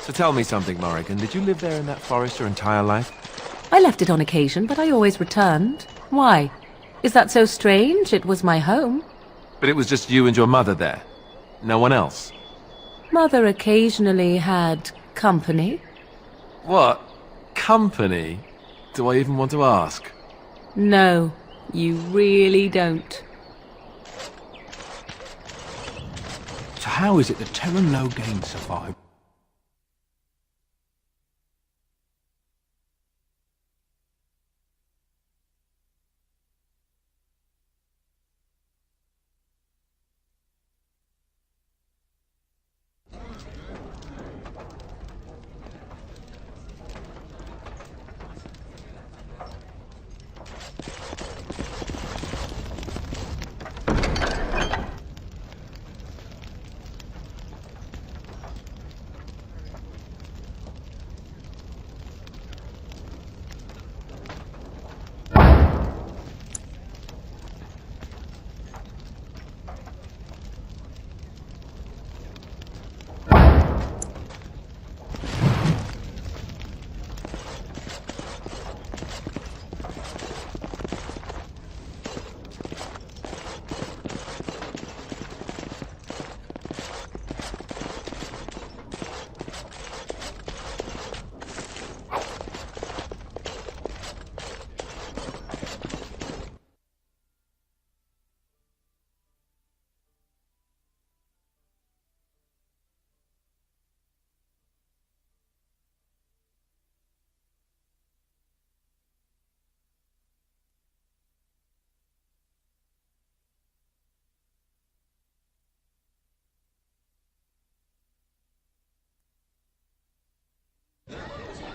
So tell me something, Morrigan. Did you live there in that forest your entire life? I left it on occasion, but I always returned. Why? Is that so strange? It was my home. But it was just you and your mother there? No one else? Mother occasionally had company. What? Company? Do I even want to ask? No, you really don't. So how is it that Terran Logain survived?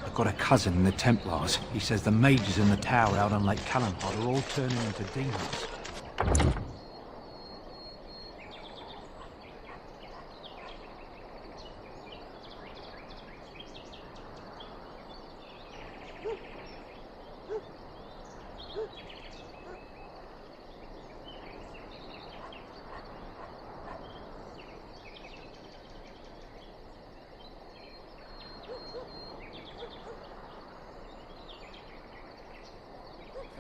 I've got a cousin in the Templars. He says the mages in the tower out on Lake Calenhard are all turning into demons.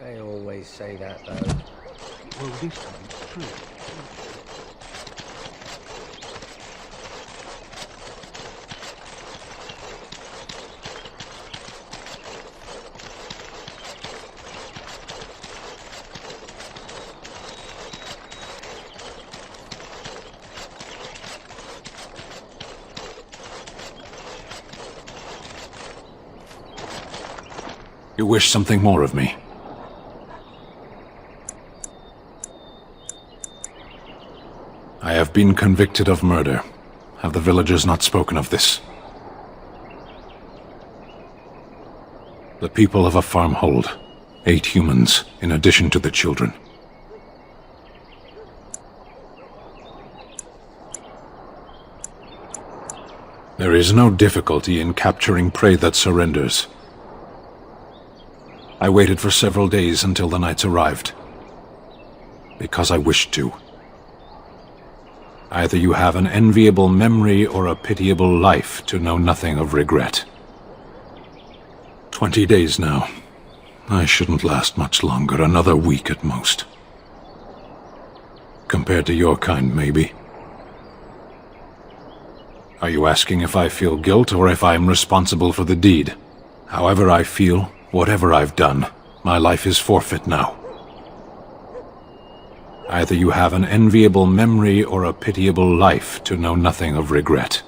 They always say that, though. Well, this time it's true. You wish something more of me? I have been convicted of murder. Have the villagers not spoken of this? The people of a farmhold. 8 humans, in addition to the children. There is no difficulty in capturing prey that surrenders. I waited for several days until the knights arrived. Because I wished to. Either you have an enviable memory or a pitiable life to know nothing of regret. 20 days now. I shouldn't last much longer, another week at most. Compared to your kind, maybe. Are you asking if I feel guilt or if I'm responsible for the deed? However I feel, whatever I've done, my life is forfeit now. Either you have an enviable memory or a pitiable life to know nothing of regret.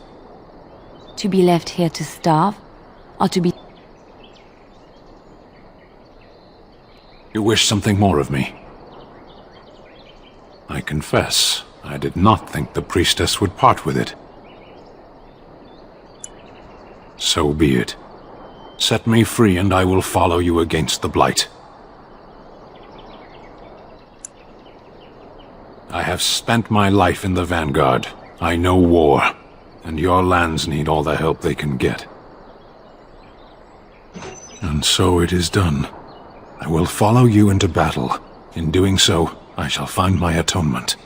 To be left here to starve? Or to be... You wish something more of me? I confess, I did not think the priestess would part with it. So be it. Set me free and I will follow you against the Blight. I have spent my life in the Vanguard. I know war, and your lands need all the help they can get. And so it is done. I will follow you into battle. In doing so, I shall find my atonement.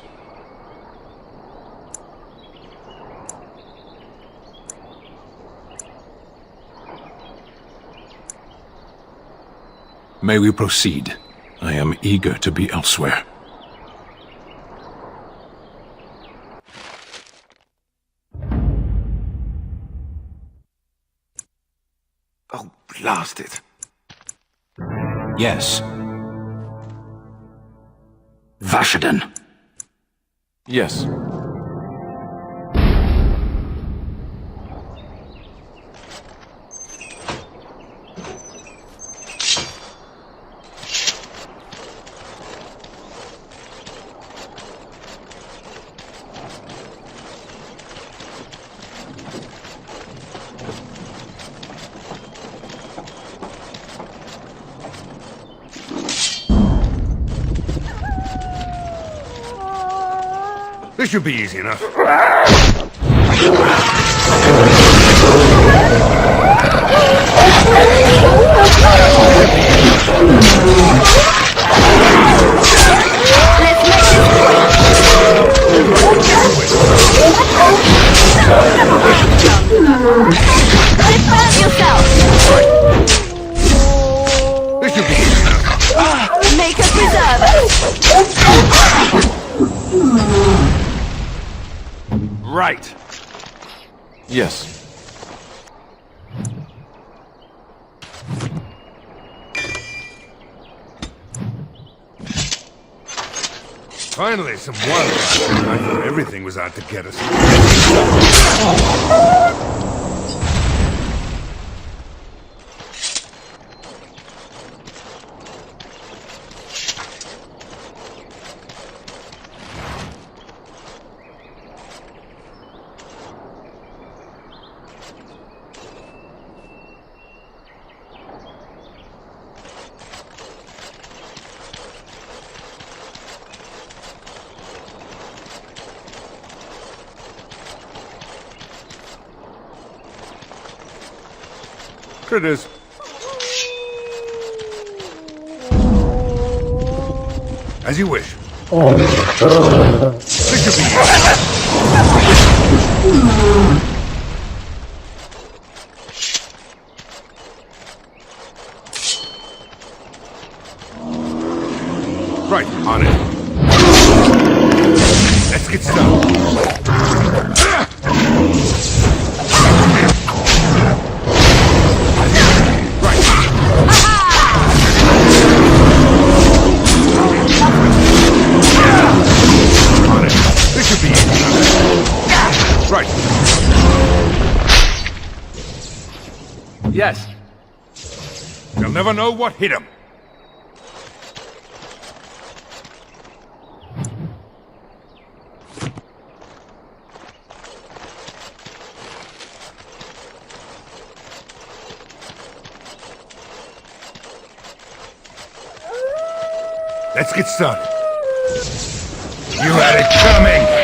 May we proceed? I am eager to be elsewhere. Oh, blast it. Yes. Vashaden! Yes. This should be easy enough. This should be easy enough. Make us preserve. Right. Yes. Finally, some water. I thought everything was out to get us. Critters. As you wish. This should be right, on it. Let's get started. Right. Yes. They'll never know what hit them. Let's get started. You had it coming!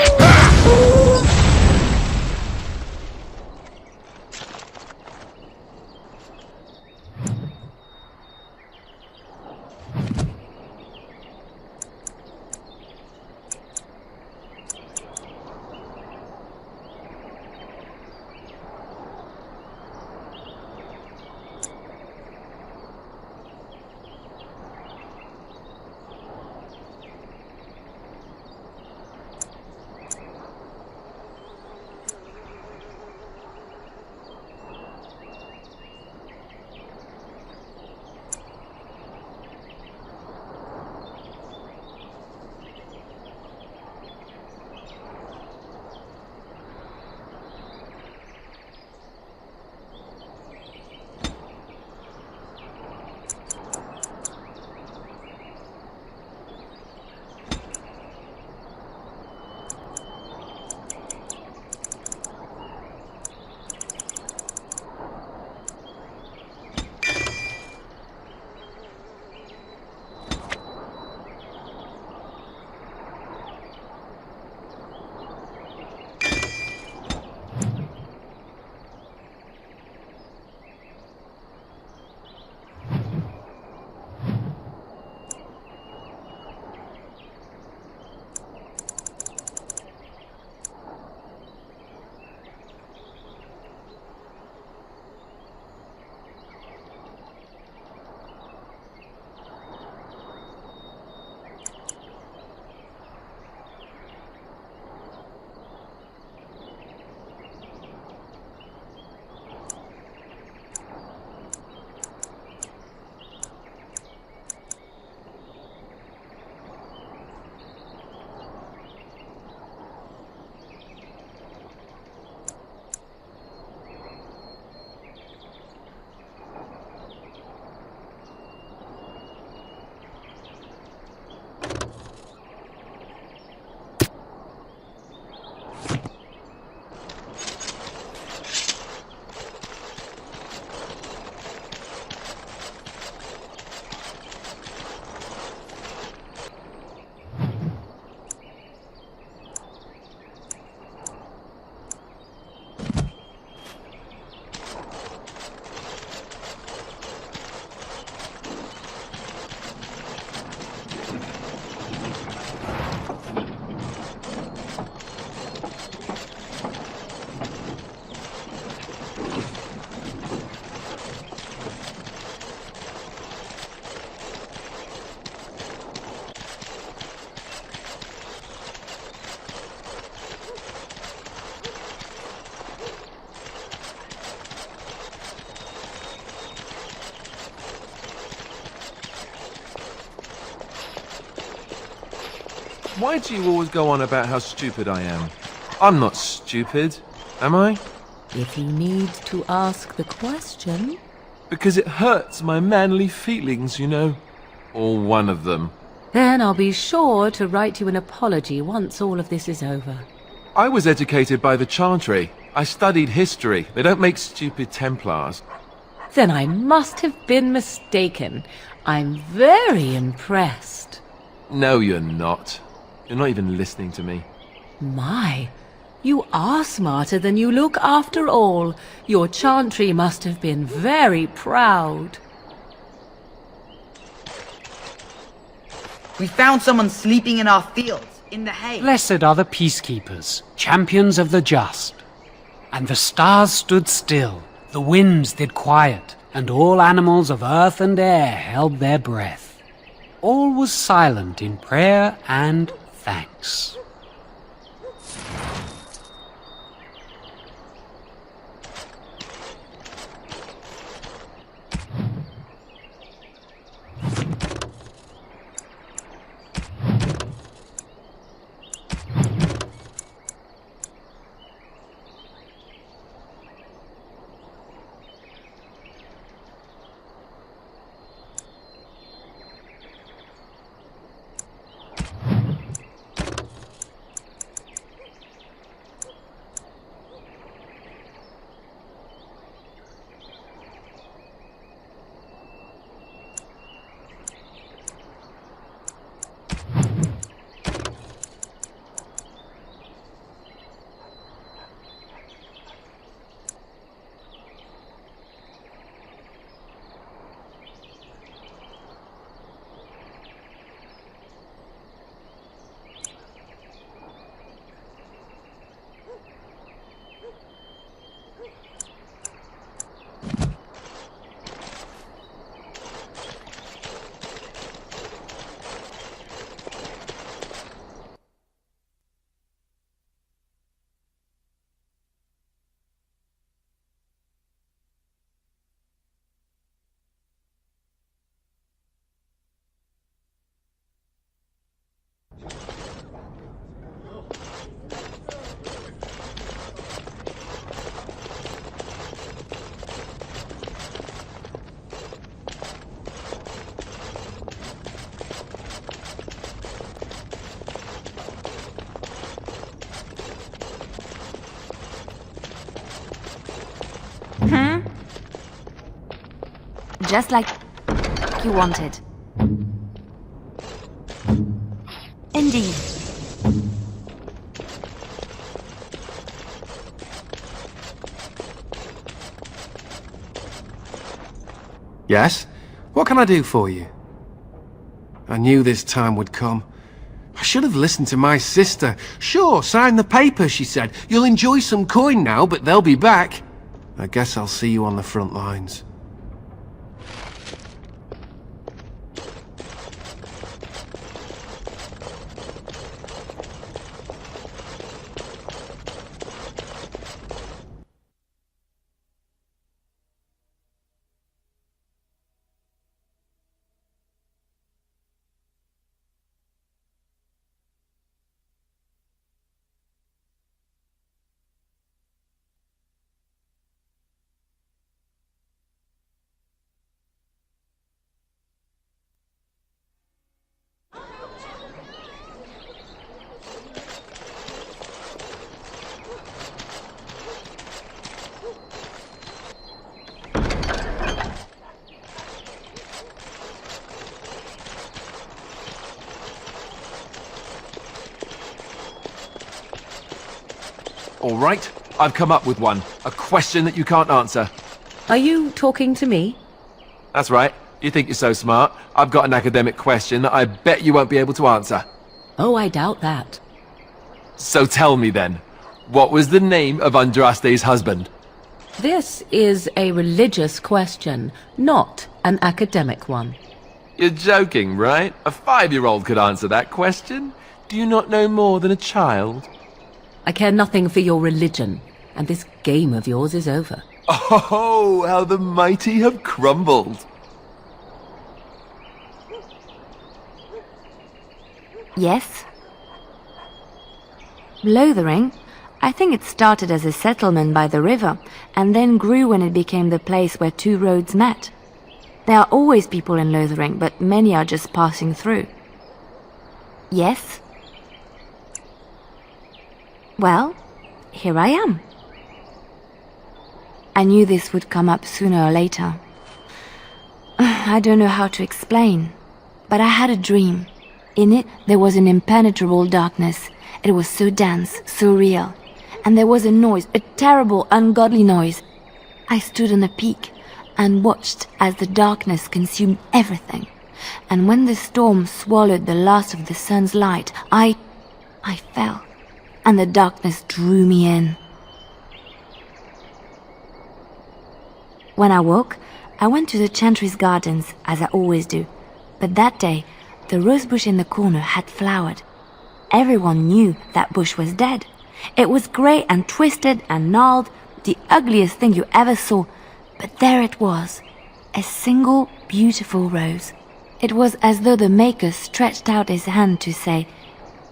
Why do you always go on about how stupid I am? I'm not stupid, am I? If you need to ask the question... Because it hurts my manly feelings, you know. Or one of them. Then I'll be sure to write you an apology once all of this is over. I was educated by the Chantry. I studied history. They don't make stupid Templars. Then I must have been mistaken. I'm very impressed. No, you're not. You're not even listening to me. My, you are smarter than you look after all. Your Chantry must have been very proud. We found someone sleeping in our fields, in the hay. Blessed are the peacekeepers, champions of the just. And the stars stood still, the winds did quiet, and all animals of earth and air held their breath. All was silent in prayer and thanks. Just like you wanted. Indeed. Yes? What can I do for you? I knew this time would come. I should have listened to my sister. Sure, sign the paper, she said. You'll enjoy some coin now, but they'll be back. I guess I'll see you on the front lines. All right, I've come up with one. A question that you can't answer. Are you talking to me? That's right. You think you're so smart. I've got an academic question that I bet you won't be able to answer. Oh, I doubt that. So tell me then, what was the name of Andraste's husband? This is a religious question, not an academic one. You're joking, right? A 5-year-old could answer that question. Do you not know more than a child? I care nothing for your religion, and this game of yours is over. Oh, how the mighty have crumbled. Yes? Lothering? I think it started as a settlement by the river, and then grew when it became the place where two roads met. There are always people in Lothering, but many are just passing through. Yes? Well, here I am. I knew this would come up sooner or later. I don't know how to explain, but I had a dream. In it, there was an impenetrable darkness. It was so dense, so real. And there was a noise, a terrible, ungodly noise. I stood on a peak and watched as the darkness consumed everything. And when the storm swallowed the last of the sun's light, I fell, and the darkness drew me in. When I woke, I went to the Chantry's gardens, as I always do. But that day, the rosebush in the corner had flowered. Everyone knew that bush was dead. It was grey and twisted and gnarled, the ugliest thing you ever saw. But there it was, a single beautiful rose. It was as though the Maker stretched out his hand to say,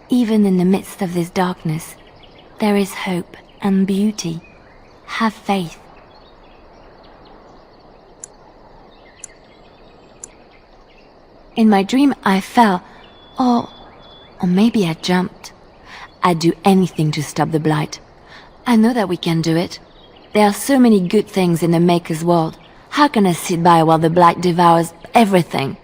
even in the midst of this darkness, there is hope and beauty. Have faith. In my dream, I fell, or maybe I jumped. I'd do anything to stop the blight. I know that we can do it. There are so many good things in the Maker's world. How can I sit by while the blight devours everything?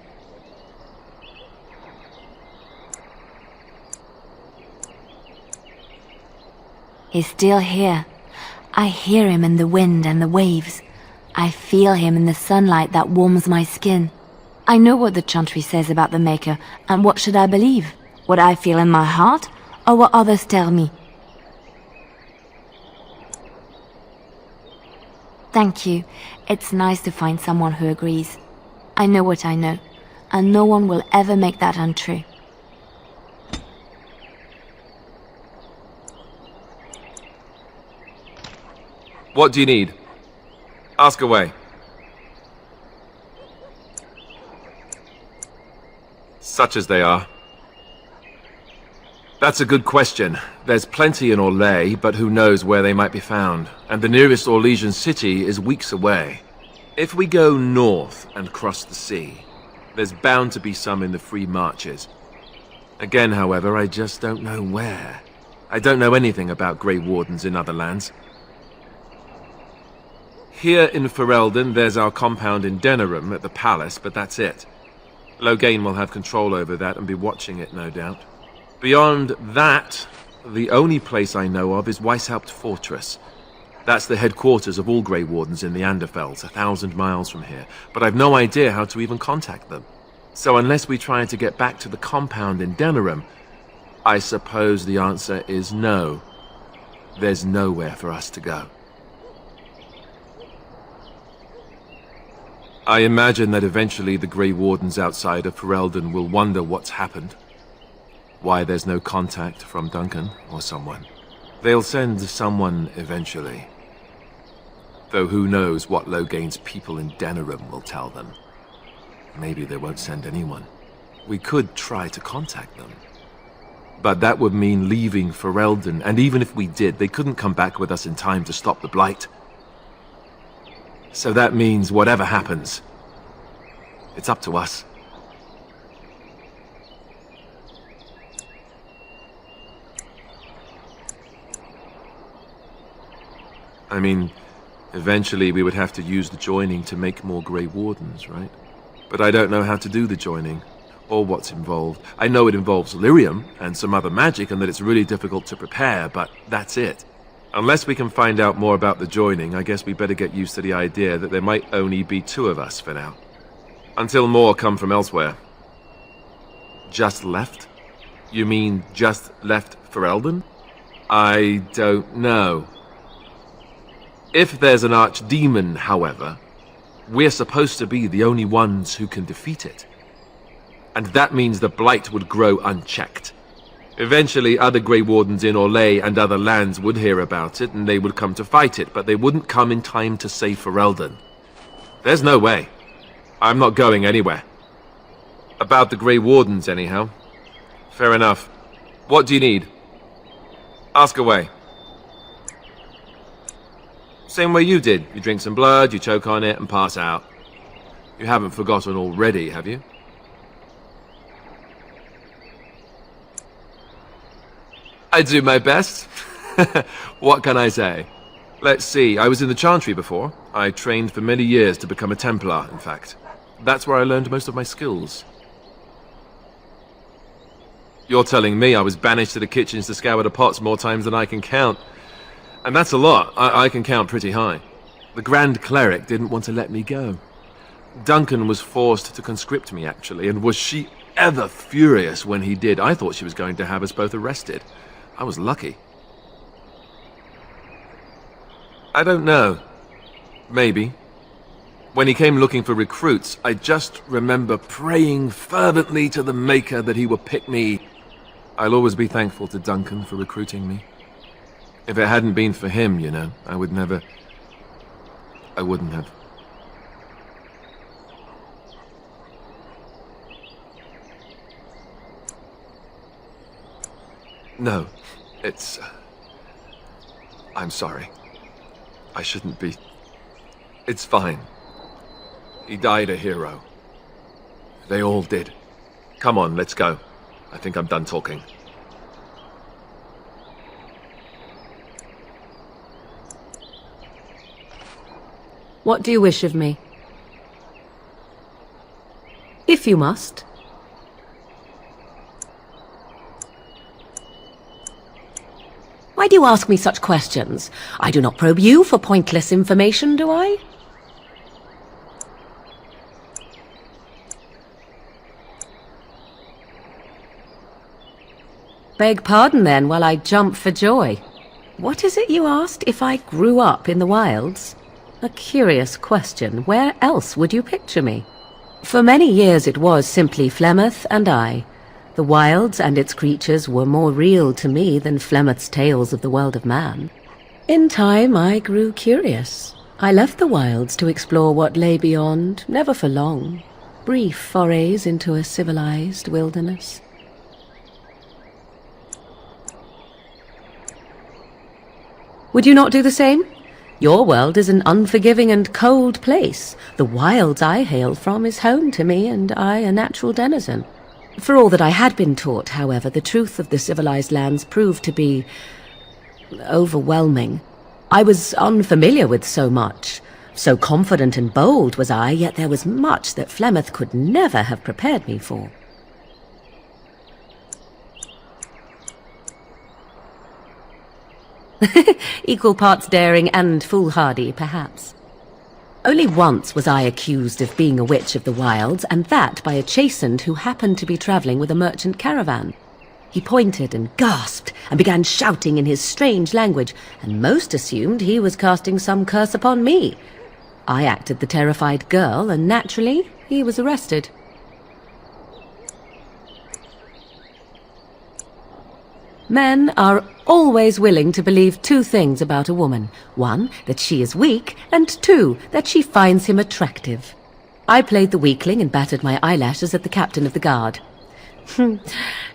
He's still here. I hear him in the wind and the waves. I feel him in the sunlight that warms my skin. I know what the Chantry says about the Maker, and what should I believe? What I feel in my heart, or what others tell me? Thank you. It's nice to find someone who agrees. I know what I know, and no one will ever make that untrue. What do you need? Ask away. Such as they are. That's a good question. There's plenty in Orlais, but who knows where they might be found. And the nearest Orlesian city is weeks away. If we go north and cross the sea, there's bound to be some in the Free Marches. Again, however, I just don't know where. I don't know anything about Grey Wardens in other lands. Here in Ferelden, there's our compound in Denerim at the palace, but that's it. Loghain will have control over that and be watching it, no doubt. Beyond that, the only place I know of is Weishaupt Fortress. That's the headquarters of all Grey Wardens in the Anderfells, 1,000 miles from here, but I've no idea how to even contact them. So unless we try to get back to the compound in Denerim, I suppose the answer is no. There's nowhere for us to go. I imagine that eventually the Grey Wardens outside of Ferelden will wonder what's happened. Why there's no contact from Duncan or someone. They'll send someone eventually. Though who knows what Loghain's people in Denerim will tell them. Maybe they won't send anyone. We could try to contact them. But that would mean leaving Ferelden, and even if we did, they couldn't come back with us in time to stop the Blight. So that means whatever happens, it's up to us. I mean, eventually we would have to use the joining to make more Grey Wardens, right? But I don't know how to do the joining, or what's involved. I know it involves lyrium and some other magic, and that it's really difficult to prepare, but that's it. Unless we can find out more about the joining, I guess we better get used to the idea that there might only be 2 of us for now. Until more come from elsewhere. Just left? You mean just left Ferelden? I don't know. If there's an archdemon, however, we're supposed to be the only ones who can defeat it. And that means the Blight would grow unchecked. Eventually, other Grey Wardens in Orlais and other lands would hear about it, and they would come to fight it, but they wouldn't come in time to save Ferelden. There's no way. I'm not going anywhere. About the Grey Wardens, anyhow. Fair enough. What do you need? Ask away. Same way you did. You drink some blood, you choke on it, and pass out. You haven't forgotten already, have you? I do my best. What can I say? Let's see, I was in the Chantry before. I trained for many years to become a Templar, in fact. That's where I learned most of my skills. You're telling me I was banished to the kitchens to scour the pots more times than I can count. And that's a lot. I can count pretty high. The Grand Cleric didn't want to let me go. Duncan was forced to conscript me, actually, and was she ever furious when he did. I thought she was going to have us both arrested. I was lucky. I don't know. Maybe. When he came looking for recruits, I just remember praying fervently to the Maker that he would pick me. I'll always be thankful to Duncan for recruiting me. If it hadn't been for him, you know, I wouldn't have. No, I'm sorry. I shouldn't be. It's fine. He died a hero. They all did. Come on, let's go. I think I'm done talking. What do you wish of me? If you must. Why do you ask me such questions? I do not probe you for pointless information, do I? Beg pardon then, while I jump for joy. What is it you asked, if I grew up in the wilds? A curious question. Where else would you picture me? For many years it was simply Flemeth and I. The wilds and its creatures were more real to me than Flemeth's tales of the world of man. In time I grew curious. I left the wilds to explore what lay beyond, never for long. Brief forays into a civilized wilderness. Would you not do the same? Your world is an unforgiving and cold place. The wilds I hail from is home to me, and I a natural denizen. For all that I had been taught, however, the truth of the civilized lands proved to be overwhelming. I was unfamiliar with so much. So confident and bold was I, yet there was much that Flemeth could never have prepared me for. Equal parts daring and foolhardy, perhaps. Only once was I accused of being a witch of the wilds, and that by a chastened who happened to be travelling with a merchant caravan. He pointed and gasped, and began shouting in his strange language, and most assumed he was casting some curse upon me. I acted the terrified girl, and naturally, he was arrested. Men are always willing to believe two things about a woman. One, that she is weak, and two, that she finds him attractive. I played the weakling and battered my eyelashes at the captain of the guard.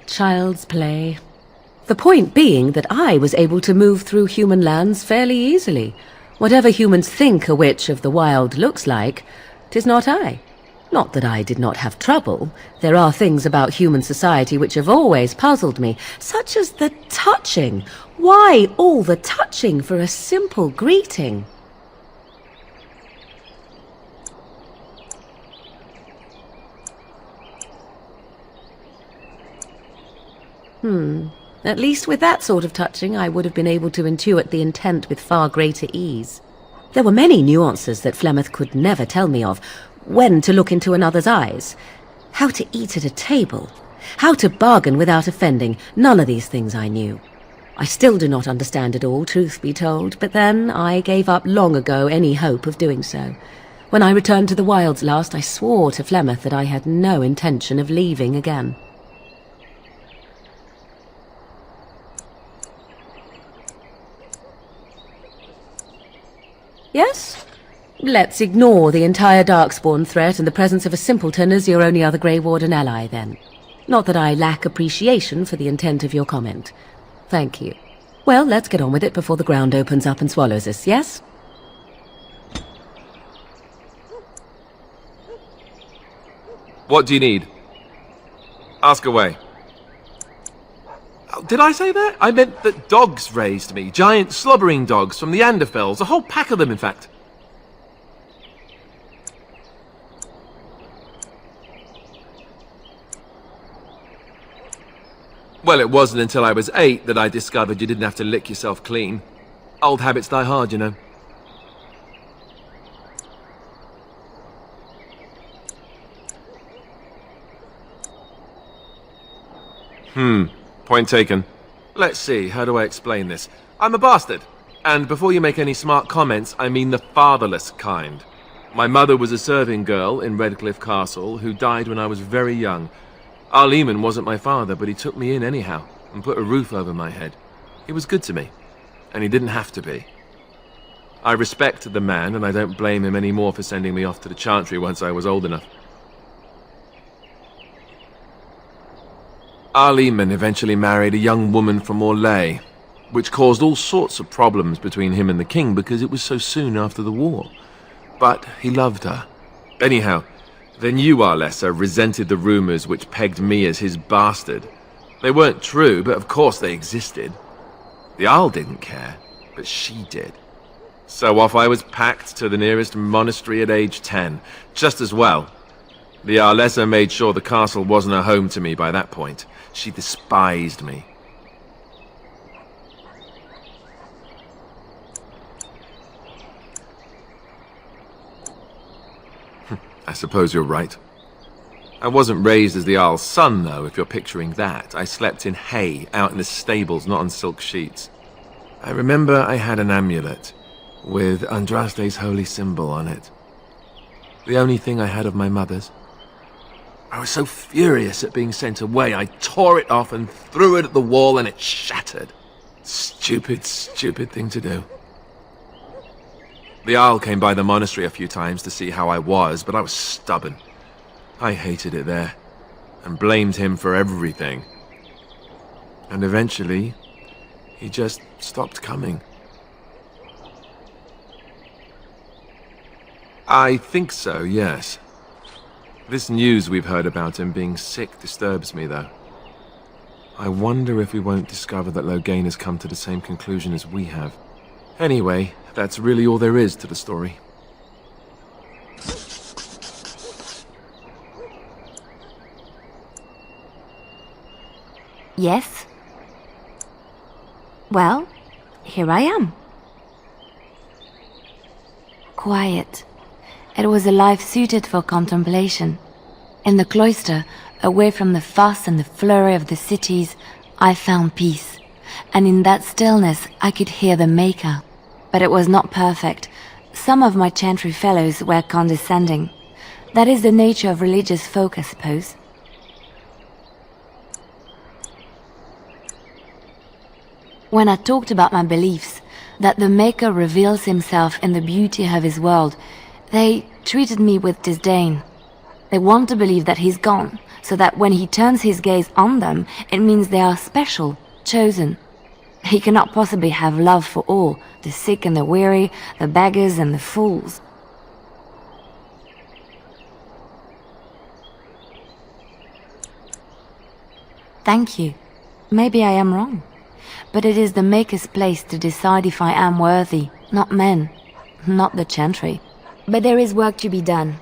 Child's play. The point being that I was able to move through human lands fairly easily. Whatever humans think a witch of the wild looks like, 'tis not I. Not that I did not have trouble. There are things about human society which have always puzzled me, such as the touching. Why all the touching for a simple greeting? At least with that sort of touching, I would have been able to intuit the intent with far greater ease. There were many nuances that Flemeth could never tell me of. When to look into another's eyes, how to eat at a table, how to bargain without offending, none of these things I knew. I still do not understand it all, truth be told, but then I gave up long ago any hope of doing so. When I returned to the wilds last, I swore to Flemeth that I had no intention of leaving again. Yes? Let's ignore the entire Darkspawn threat and the presence of a simpleton as your only other Grey Warden ally, then. Not that I lack appreciation for the intent of your comment. Thank you. Well, let's get on with it before the ground opens up and swallows us, yes? What do you need? Ask away. Oh, did I say that? I meant that dogs raised me. Giant slobbering dogs from the Anderfells. A whole pack of them, in fact. Well, it wasn't until I was 8 that I discovered you didn't have to lick yourself clean. Old habits die hard, you know. Point taken. Let's see, how do I explain this? I'm a bastard. And before you make any smart comments, I mean the fatherless kind. My mother was a serving girl in Redcliffe Castle who died when I was very young. Our Lehman wasn't my father, but he took me in anyhow and put a roof over my head. He was good to me, and he didn't have to be. I respect the man, and I don't blame him anymore for sending me off to the Chantry once I was old enough. Our Lehman eventually married a young woman from Orlais, which caused all sorts of problems between him and the king because it was so soon after the war. But he loved her. Anyhow, the new Arlessa resented the rumors which pegged me as his bastard. They weren't true, but of course they existed. The Arl didn't care, but she did. So off I was packed to the nearest monastery at age 10, just as well. The Arlessa made sure the castle wasn't a home to me by that point. She despised me. I suppose you're right. I wasn't raised as the Arl's son, though, if you're picturing that. I slept in hay, out in the stables, not on silk sheets. I remember I had an amulet with Andraste's holy symbol on it. The only thing I had of my mother's. I was so furious at being sent away, I tore it off and threw it at the wall and it shattered. Stupid, stupid thing to do. The Arl came by the monastery a few times to see how I was, but I was stubborn. I hated it there, and blamed him for everything. And eventually, he just stopped coming. I think so, yes. This news we've heard about him being sick disturbs me, though. I wonder if we won't discover that Loghain has come to the same conclusion as we have. Anyway, that's really all there is to the story. Yes? Well, here I am. Quiet. It was a life suited for contemplation. In the cloister, away from the fuss and the flurry of the cities, I found peace. And in that stillness, I could hear the Maker. But it was not perfect. Some of my Chantry fellows were condescending. That is the nature of religious folk, I suppose. When I talked about my beliefs, that the Maker reveals himself in the beauty of his world, they treated me with disdain. They want to believe that he's gone, so that when he turns his gaze on them, it means they are special, chosen. He cannot possibly have love for all, the sick and the weary, the beggars and the fools. Thank you. Maybe I am wrong. But it is the Maker's place to decide if I am worthy, not men, not the Chantry. But there is work to be done,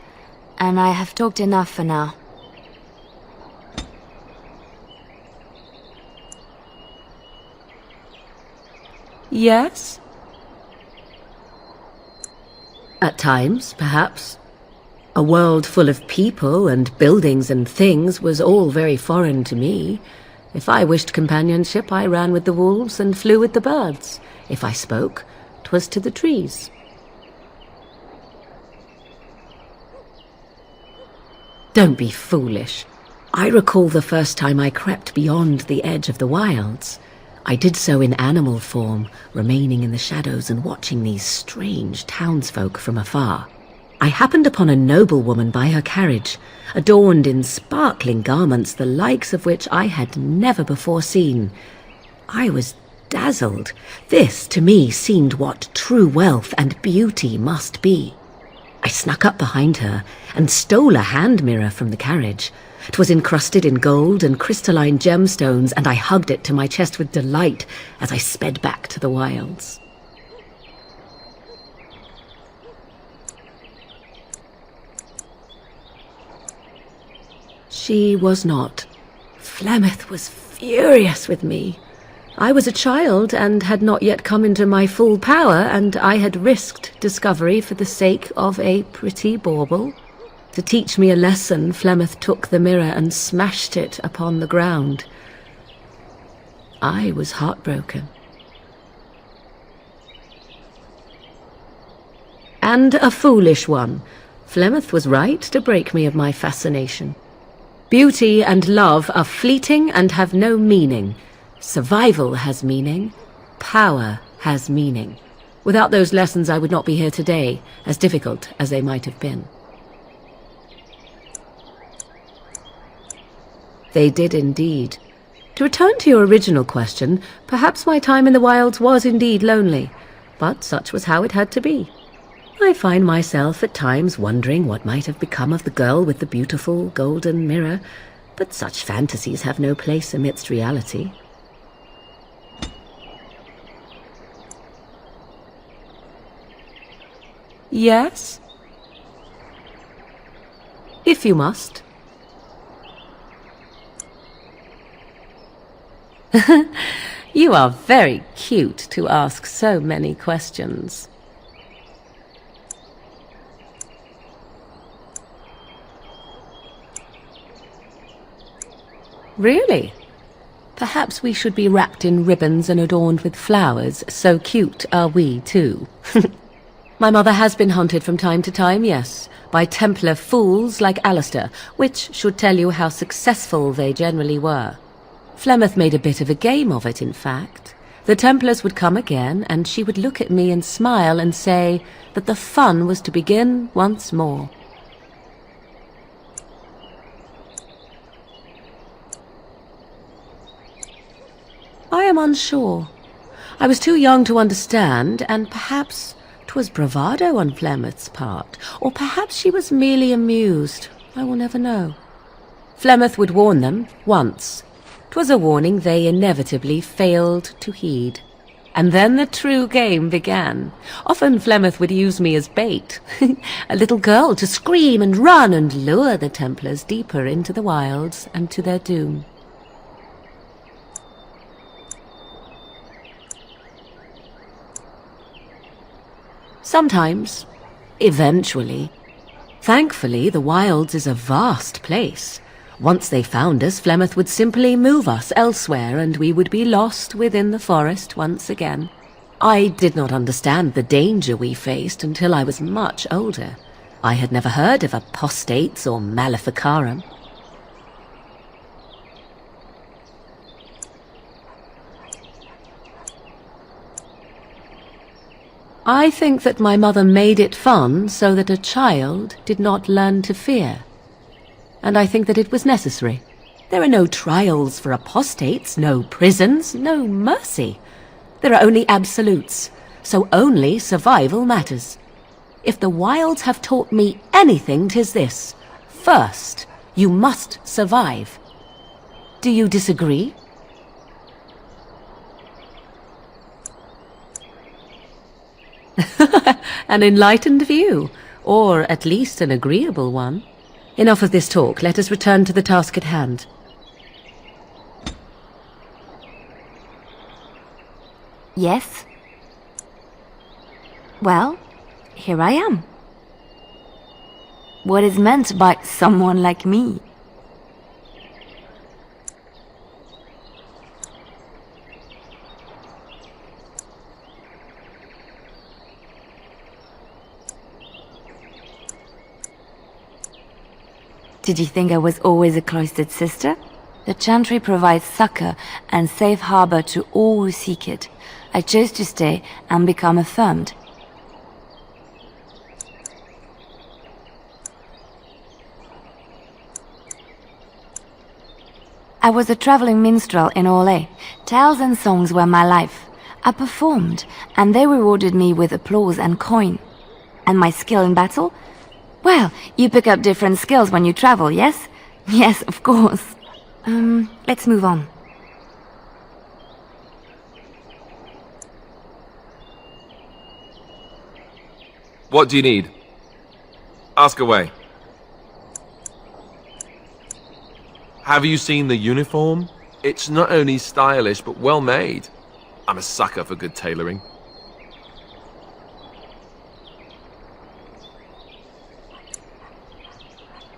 and I have talked enough for now. Yes? At times, perhaps. A world full of people and buildings and things was all very foreign to me. If I wished companionship, I ran with the wolves and flew with the birds. If I spoke, 'twas to the trees. Don't be foolish. I recall the first time I crept beyond the edge of the wilds. I did so in animal form, remaining in the shadows and watching these strange townsfolk from afar. I happened upon a noblewoman by her carriage, adorned in sparkling garments the likes of which I had never before seen. I was dazzled. This, to me, seemed what true wealth and beauty must be. I snuck up behind her and stole a hand mirror from the carriage. It was encrusted in gold and crystalline gemstones, and I hugged it to my chest with delight as I sped back to the wilds. She was not. Flemeth was furious with me. I was a child and had not yet come into my full power, and I had risked discovery for the sake of a pretty bauble. To teach me a lesson, Flemeth took the mirror and smashed it upon the ground. I was heartbroken. And a foolish one. Flemeth was right to break me of my fascination. Beauty and love are fleeting and have no meaning. Survival has meaning. Power has meaning. Without those lessons, I would not be here today, as difficult as they might have been. They did indeed. To return to your original question, perhaps my time in the wilds was indeed lonely, but such was how it had to be. I find myself at times wondering what might have become of the girl with the beautiful golden mirror, but such fantasies have no place amidst reality. Yes? If you must. You are very cute to ask so many questions. Really? Perhaps we should be wrapped in ribbons and adorned with flowers, so cute are we too. My mother has been hunted from time to time, yes, by Templar fools like Alistair, which should tell you how successful they generally were. Flemeth made a bit of a game of it, in fact. The Templars would come again, and she would look at me and smile and say that the fun was to begin once more. I am unsure. I was too young to understand, and perhaps 'twas bravado on Flemeth's part, or perhaps she was merely amused. I will never know. Flemeth would warn them, once. 'Twas a warning they inevitably failed to heed. And then the true game began. Often Flemeth would use me as bait, a little girl to scream and run and lure the Templars deeper into the wilds and to their doom. Sometimes. Eventually. Thankfully, the wilds is a vast place. Once they found us, Flemeth would simply move us elsewhere, and we would be lost within the forest once again. I did not understand the danger we faced until I was much older. I had never heard of apostates or maleficarum. I think that my mother made it fun so that a child did not learn to fear. And I think that it was necessary. There are no trials for apostates, no prisons, no mercy. There are only absolutes, so only survival matters. If the wilds have taught me anything, 'tis this. First, you must survive. Do you disagree? An enlightened view, or at least an agreeable one. Enough of this talk. Let us return to the task at hand. Yes? Well, here I am. What is meant by someone like me? Did you think I was always a cloistered sister? The Chantry provides succor and safe harbor to all who seek it. I chose to stay and become affirmed. I was a traveling minstrel in Orlais. Tales and songs were my life. I performed, and they rewarded me with applause and coin. And my skill in battle? Well, you pick up different skills when you travel, yes? Yes, of course. Let's move on. What do you need? Ask away. Have you seen the uniform? It's not only stylish, but well made. I'm a sucker for good tailoring.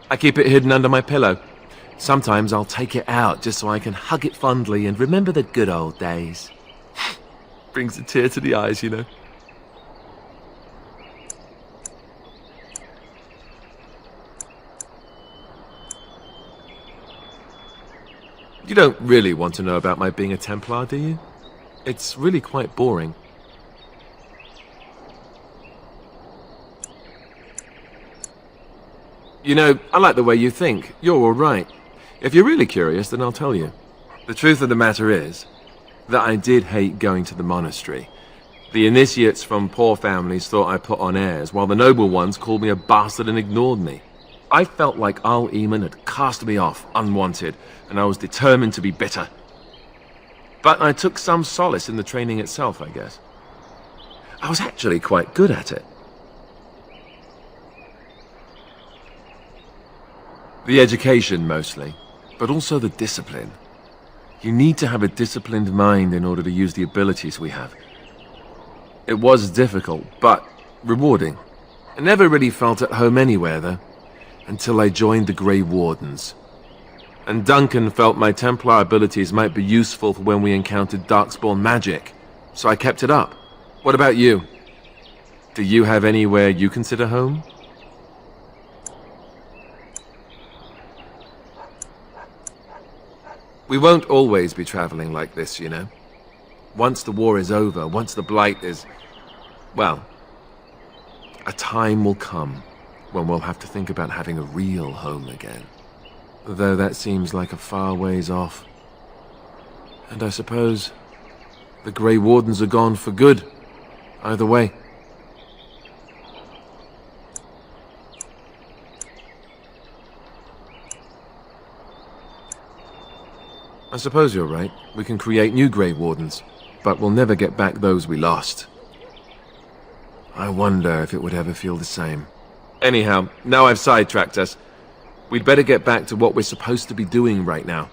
I keep it hidden under my pillow. Sometimes I'll take it out just so I can hug it fondly and remember the good old days. Brings a tear to the eyes, you know. You don't really want to know about my being a Templar, do you? It's really quite boring. You know, I like the way you think. You're all right. If you're really curious, then I'll tell you. The truth of the matter is that I did hate going to the monastery. The initiates from poor families thought I put on airs, while the noble ones called me a bastard and ignored me. I felt like Al Eamon had cast me off, unwanted, and I was determined to be bitter. But I took some solace in the training itself, I guess. I was actually quite good at it. The education, mostly, but also the discipline. You need to have a disciplined mind in order to use the abilities we have. It was difficult, but rewarding. I never really felt at home anywhere, though, until I joined the Grey Wardens. And Duncan felt my Templar abilities might be useful for when we encountered Darkspawn magic, so I kept it up. What about you? Do you have anywhere you consider home? We won't always be traveling like this, you know. Once the war is over, once the Blight is... well, a time will come when we'll have to think about having a real home again. Though that seems like a far ways off. And I suppose the Grey Wardens are gone for good, either way. I suppose you're right. We can create new Grey Wardens, but we'll never get back those we lost. I wonder if it would ever feel the same. Anyhow, now I've sidetracked us. We'd better get back to what we're supposed to be doing right now.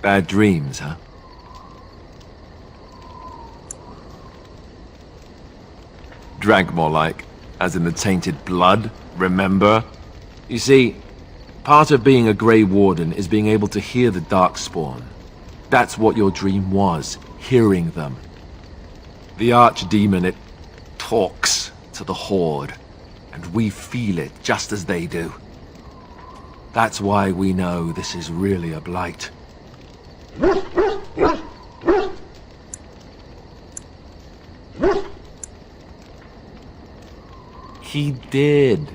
Bad dreams, huh? Drank more like, as in the tainted blood, remember? You see, part of being a Grey Warden is being able to hear the Darkspawn. That's what your dream was, hearing them. The Archdemon, it talks to the Horde, and we feel it just as they do. That's why we know this is really a blight. He did.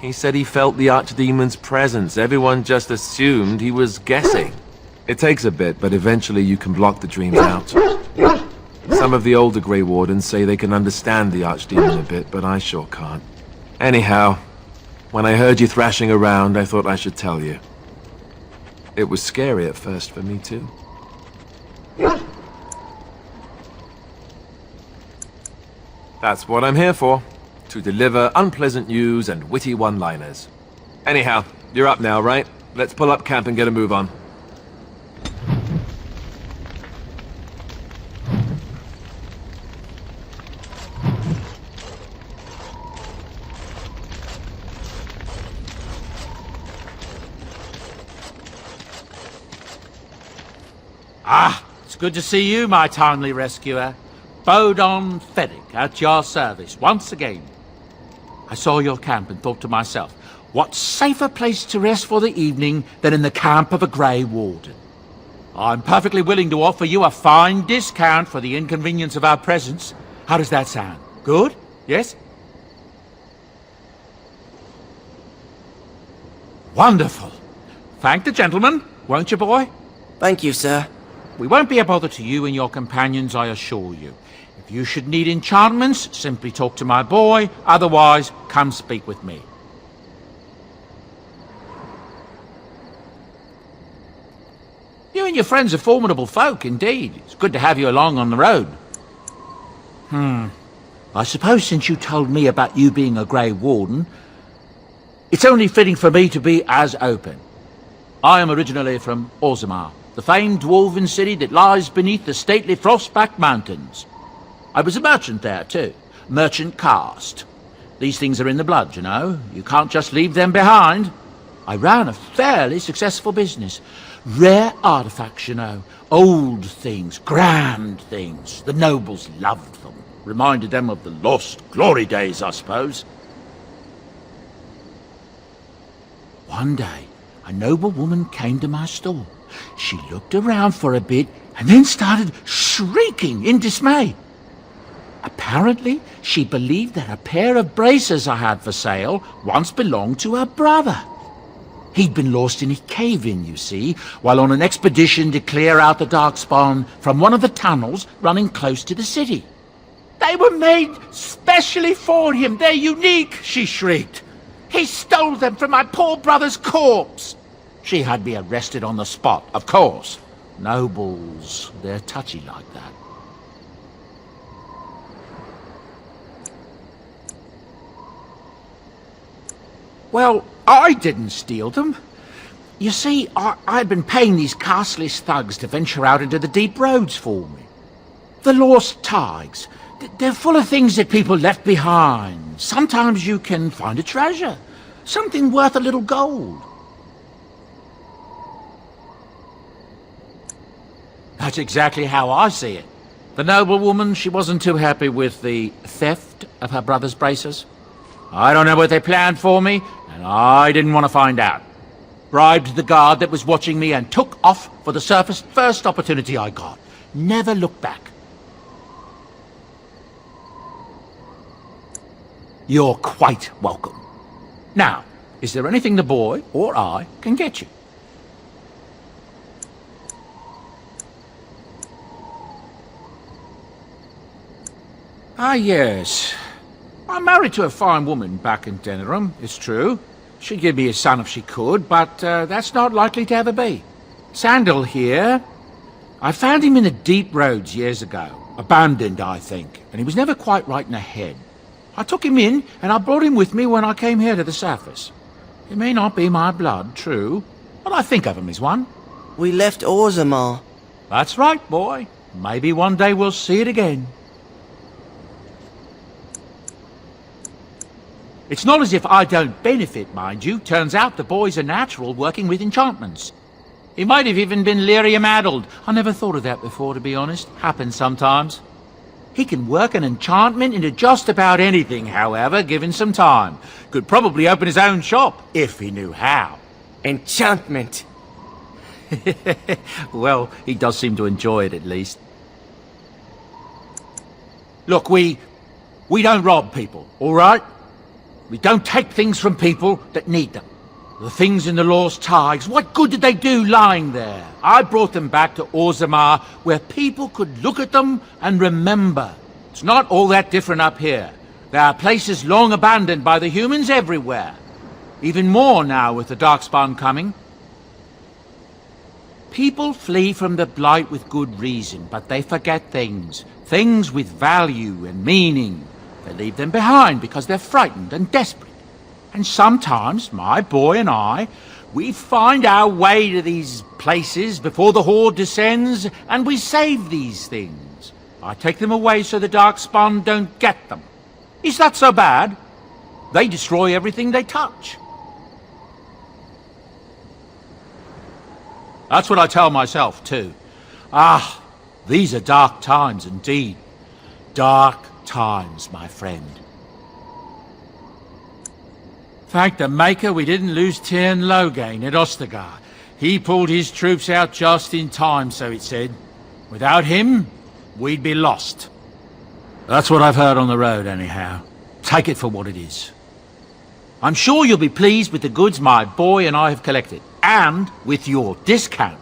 He said he felt the Archdemon's presence. Everyone just assumed he was guessing. It takes a bit, but eventually you can block the dreams out. Some of the older Grey Wardens say they can understand the Archdemon a bit, but I sure can't. Anyhow, when I heard you thrashing around, I thought I should tell you. It was scary at first for me too. That's what I'm here for. To deliver unpleasant news and witty one-liners. Anyhow, you're up now, right? Let's pull up camp and get a move on. Ah, it's good to see you, my timely rescuer. Bodon Feddick, at your service, once again. I saw your camp and thought to myself, what safer place to rest for the evening than in the camp of a Grey Warden? I'm perfectly willing to offer you a fine discount for the inconvenience of our presence. How does that sound? Good? Yes? Wonderful. Thank the gentleman, won't you, boy? Thank you, sir. We won't be a bother to you and your companions, I assure you. If you should need enchantments, simply talk to my boy. Otherwise, come speak with me. You and your friends are formidable folk, indeed. It's good to have you along on the road. I suppose since you told me about you being a Grey Warden, it's only fitting for me to be as open. I am originally from Orzammar, the famed dwarven city that lies beneath the stately Frostback Mountains. I was a merchant there, too. Merchant caste. These things are in the blood, you know. You can't just leave them behind. I ran a fairly successful business. Rare artifacts, you know. Old things, grand things. The nobles loved them. Reminded them of the lost glory days, I suppose. One day, a noble woman came to my store. She looked around for a bit and then started shrieking in dismay. Apparently, she believed that a pair of braces I had for sale once belonged to her brother. He'd been lost in a cave-in, you see, while on an expedition to clear out the Darkspawn from one of the tunnels running close to the city. They were made specially for him. They're unique, she shrieked. He stole them from my poor brother's corpse. She had me arrested on the spot, of course. Nobles, they're touchy like that. Well, I didn't steal them. You see, I'd been paying these castless thugs to venture out into the deep roads for me. The lost tides. They're full of things that people left behind. Sometimes you can find a treasure. Something worth a little gold. That's exactly how I see it. The noblewoman, she wasn't too happy with the theft of her brother's braces. I don't know what they planned for me, and I didn't want to find out. Bribed the guard that was watching me and took off for the surface first opportunity I got. Never looked back. You're quite welcome. Now, is there anything the boy or I can get you? Ah, yes. I'm married to a fine woman back in Denerim, it's true. She'd give me a son if she could, but that's not likely to ever be. Sandal here. I found him in the deep roads years ago. Abandoned, I think, and he was never quite right in the head. I took him in, and I brought him with me when I came here to the surface. He may not be my blood, true, but I think of him as one. We left Orzammar. That's right, boy. Maybe one day we'll see it again. It's not as if I don't benefit, mind you. Turns out the boy's a natural working with enchantments. He might have even been lyrium-addled. I never thought of that before, to be honest. Happens sometimes. He can work an enchantment into just about anything, however, given some time. Could probably open his own shop, if he knew how. Enchantment. Well, he does seem to enjoy it, at least. Look, we don't rob people, all right? We don't take things from people that need them. The things in the Lost Tigers, what good did they do lying there? I brought them back to Orzammar, where people could look at them and remember. It's not all that different up here. There are places long abandoned by the humans everywhere. Even more now with the Darkspawn coming. People flee from the Blight with good reason, but they forget things. Things with value and meaning. They leave them behind because they're frightened and desperate. And sometimes, my boy and I, we find our way to these places before the Horde descends, and we save these things. I take them away so the Darkspawn don't get them. Is that so bad? They destroy everything they touch. That's what I tell myself, too. Ah, these are dark times indeed. Dark times, my friend. Thank the Maker we didn't lose Tyrn Loghain at Ostagar. He pulled his troops out just in time, so it said. Without him, we'd be lost. That's what I've heard on the road, anyhow. Take it for what it is. I'm sure you'll be pleased with the goods my boy and I have collected, and with your discount.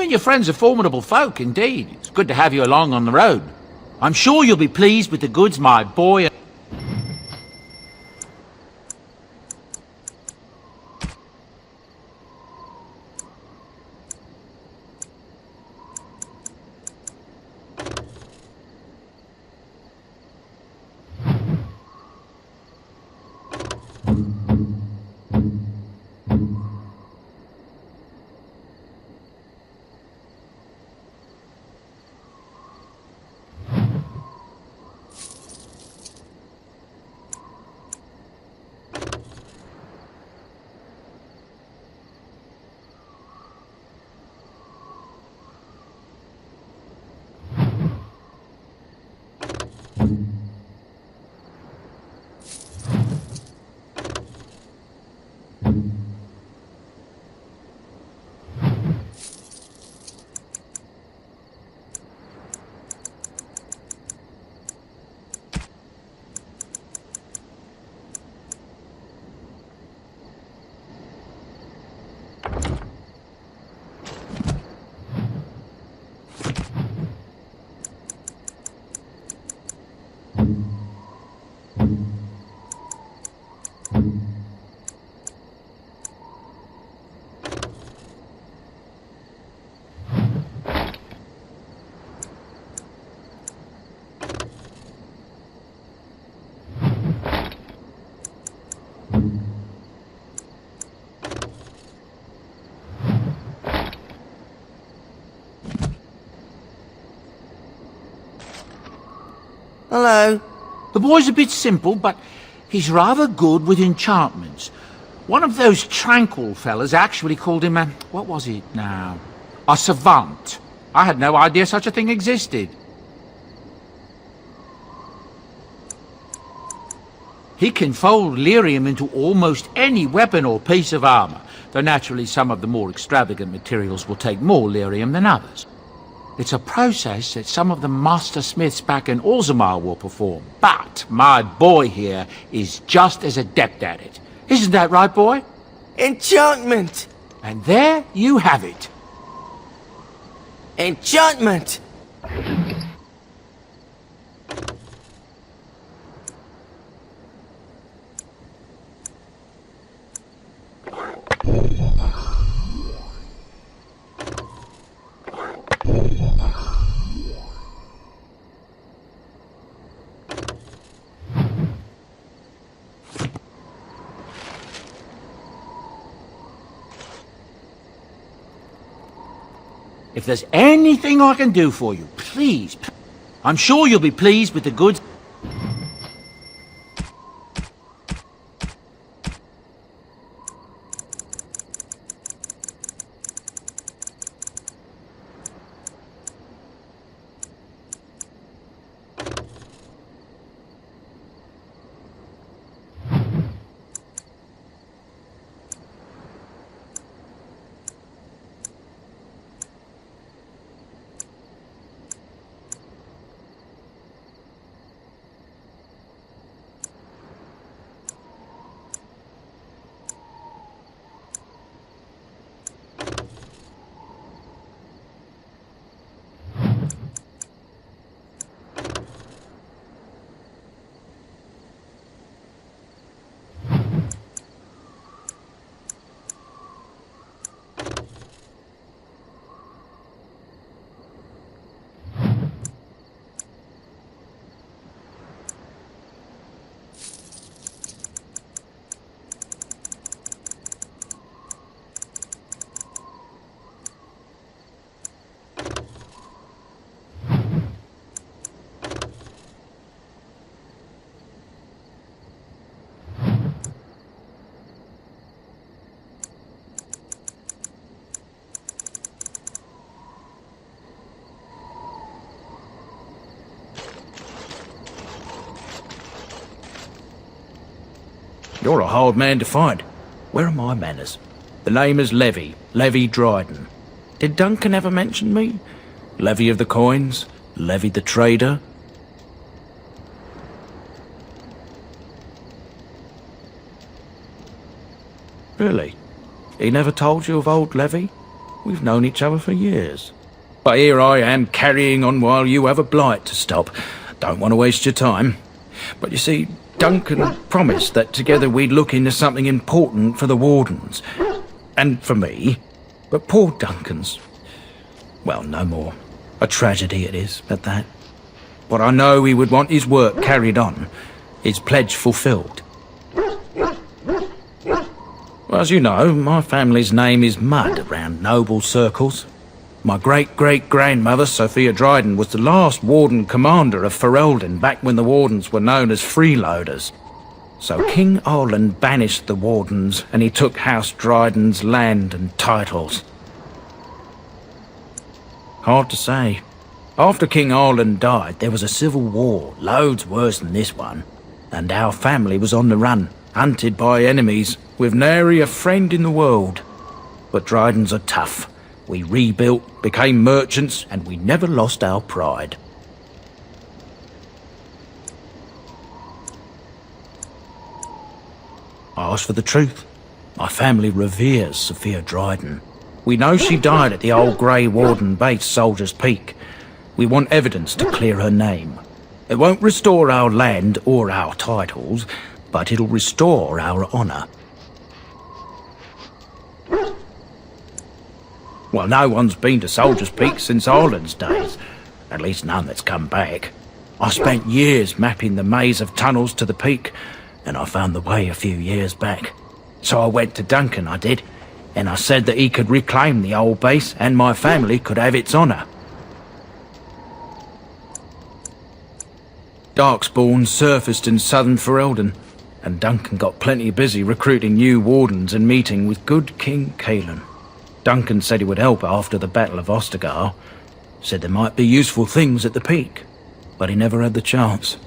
and your friends are formidable folk indeed. It's good to have you along on the road. I'm sure you'll be pleased with the goods my boy... Hello. The boy's a bit simple, but he's rather good with enchantments. One of those tranquil fellas actually called him a... what was it now? A savant. I had no idea such a thing existed. He can fold lyrium into almost any weapon or piece of armor, though naturally some of the more extravagant materials will take more lyrium than others. It's a process that some of the master smiths back in Orzammar will perform, but my boy here is just as adept at it. Isn't that right, boy? Enchantment! And there you have it. Enchantment! If there's anything I can do for you, please, I'm sure you'll be pleased with the goods. You're a hard man to find. Where are my manners? The name is Levy Dryden. Did Duncan ever mention me? Levy of the coins? Levy the trader? Really? He never told you of old Levy? We've known each other for years. But here I am carrying on while you have a blight to stop. Don't want to waste your time. But you see, Duncan promised that together we'd look into something important for the Wardens. And for me. But poor Duncan's... well, no more. A tragedy it is, at that. But I know he would want his work carried on. His pledge fulfilled. Well, as you know, my family's name is mud around noble circles. My great-great-grandmother, Sophia Dryden, was the last Warden Commander of Ferelden back when the Wardens were known as freeloaders. So King Arland banished the Wardens, and he took House Dryden's land and titles. Hard to say. After King Arland died, there was a civil war, loads worse than this one. And our family was on the run, hunted by enemies, with nary a friend in the world. But Drydens are tough. We rebuilt, became merchants, and we never lost our pride. I ask for the truth. My family reveres Sophia Dryden. We know she died at the old Grey Warden base, Soldier's Peak. We want evidence to clear her name. It won't restore our land or our titles, but it'll restore our honour. Well, no one's been to Soldier's Peak since Arland's days. At least none that's come back. I spent years mapping the maze of tunnels to the peak, and I found the way a few years back. So I went to Duncan, I did, and I said that he could reclaim the old base and my family could have its honour. Darkspawn surfaced in southern Ferelden, and Duncan got plenty busy recruiting new Wardens and meeting with good King Caelan. Duncan said he would help after the Battle of Ostergar. Said there might be useful things at the peak, but he never had the chance.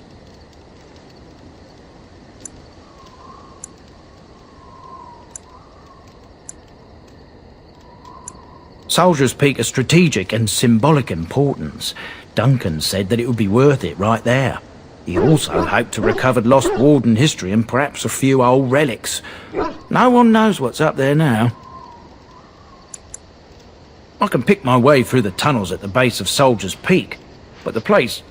Soldier's Peak is strategic and symbolic importance. Duncan said that it would be worth it right there. He also hoped to recover lost Warden history and perhaps a few old relics. No one knows what's up there now. I can pick my way through the tunnels at the base of Soldier's Peak, but the place,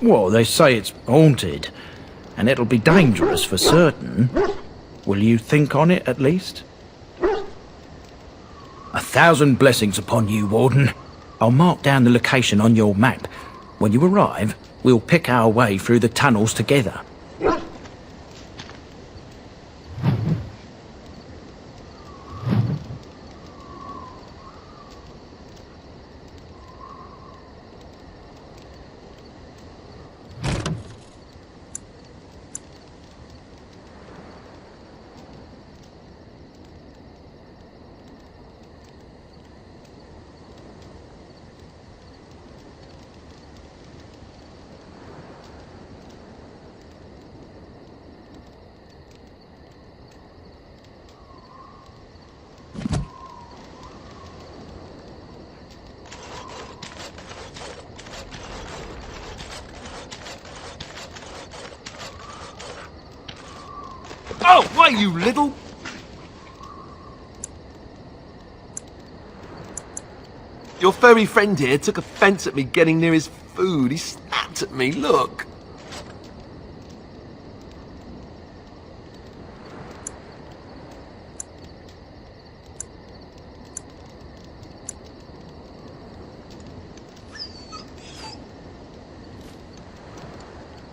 well, they say it's haunted, and it'll be dangerous for certain. Will you think on it, at least? 1,000 blessings upon you, Warden. I'll mark down the location on your map. When you arrive, we'll pick our way through the tunnels together. Oh, why, you little... Your furry friend here took offence at me getting near his food. He snapped at me, look.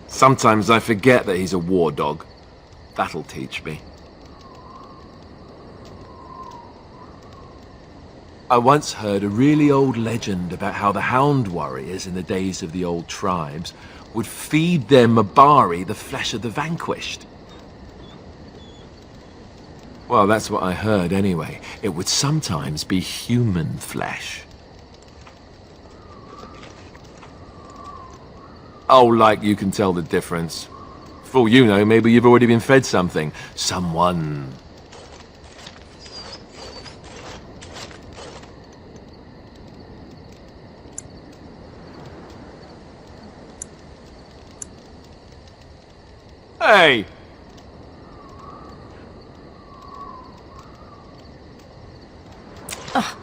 Sometimes I forget that he's a war dog. That'll teach me. I once heard a really old legend about how the Hound warriors in the days of the old tribes would feed their Mabari the flesh of the vanquished. Well, that's what I heard anyway. It would sometimes be human flesh. Oh, like you can tell the difference. For all you know, maybe you've already been fed something. Someone. Hey!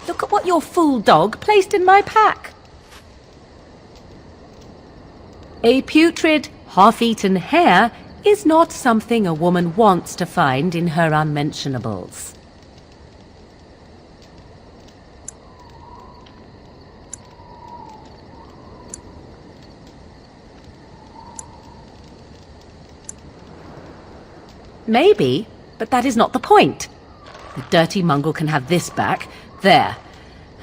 Look at what your fool dog placed in my pack. A putrid, half-eaten hare is not something a woman wants to find in her unmentionables. Maybe, but that is not the point. The dirty mongrel can have this back, there,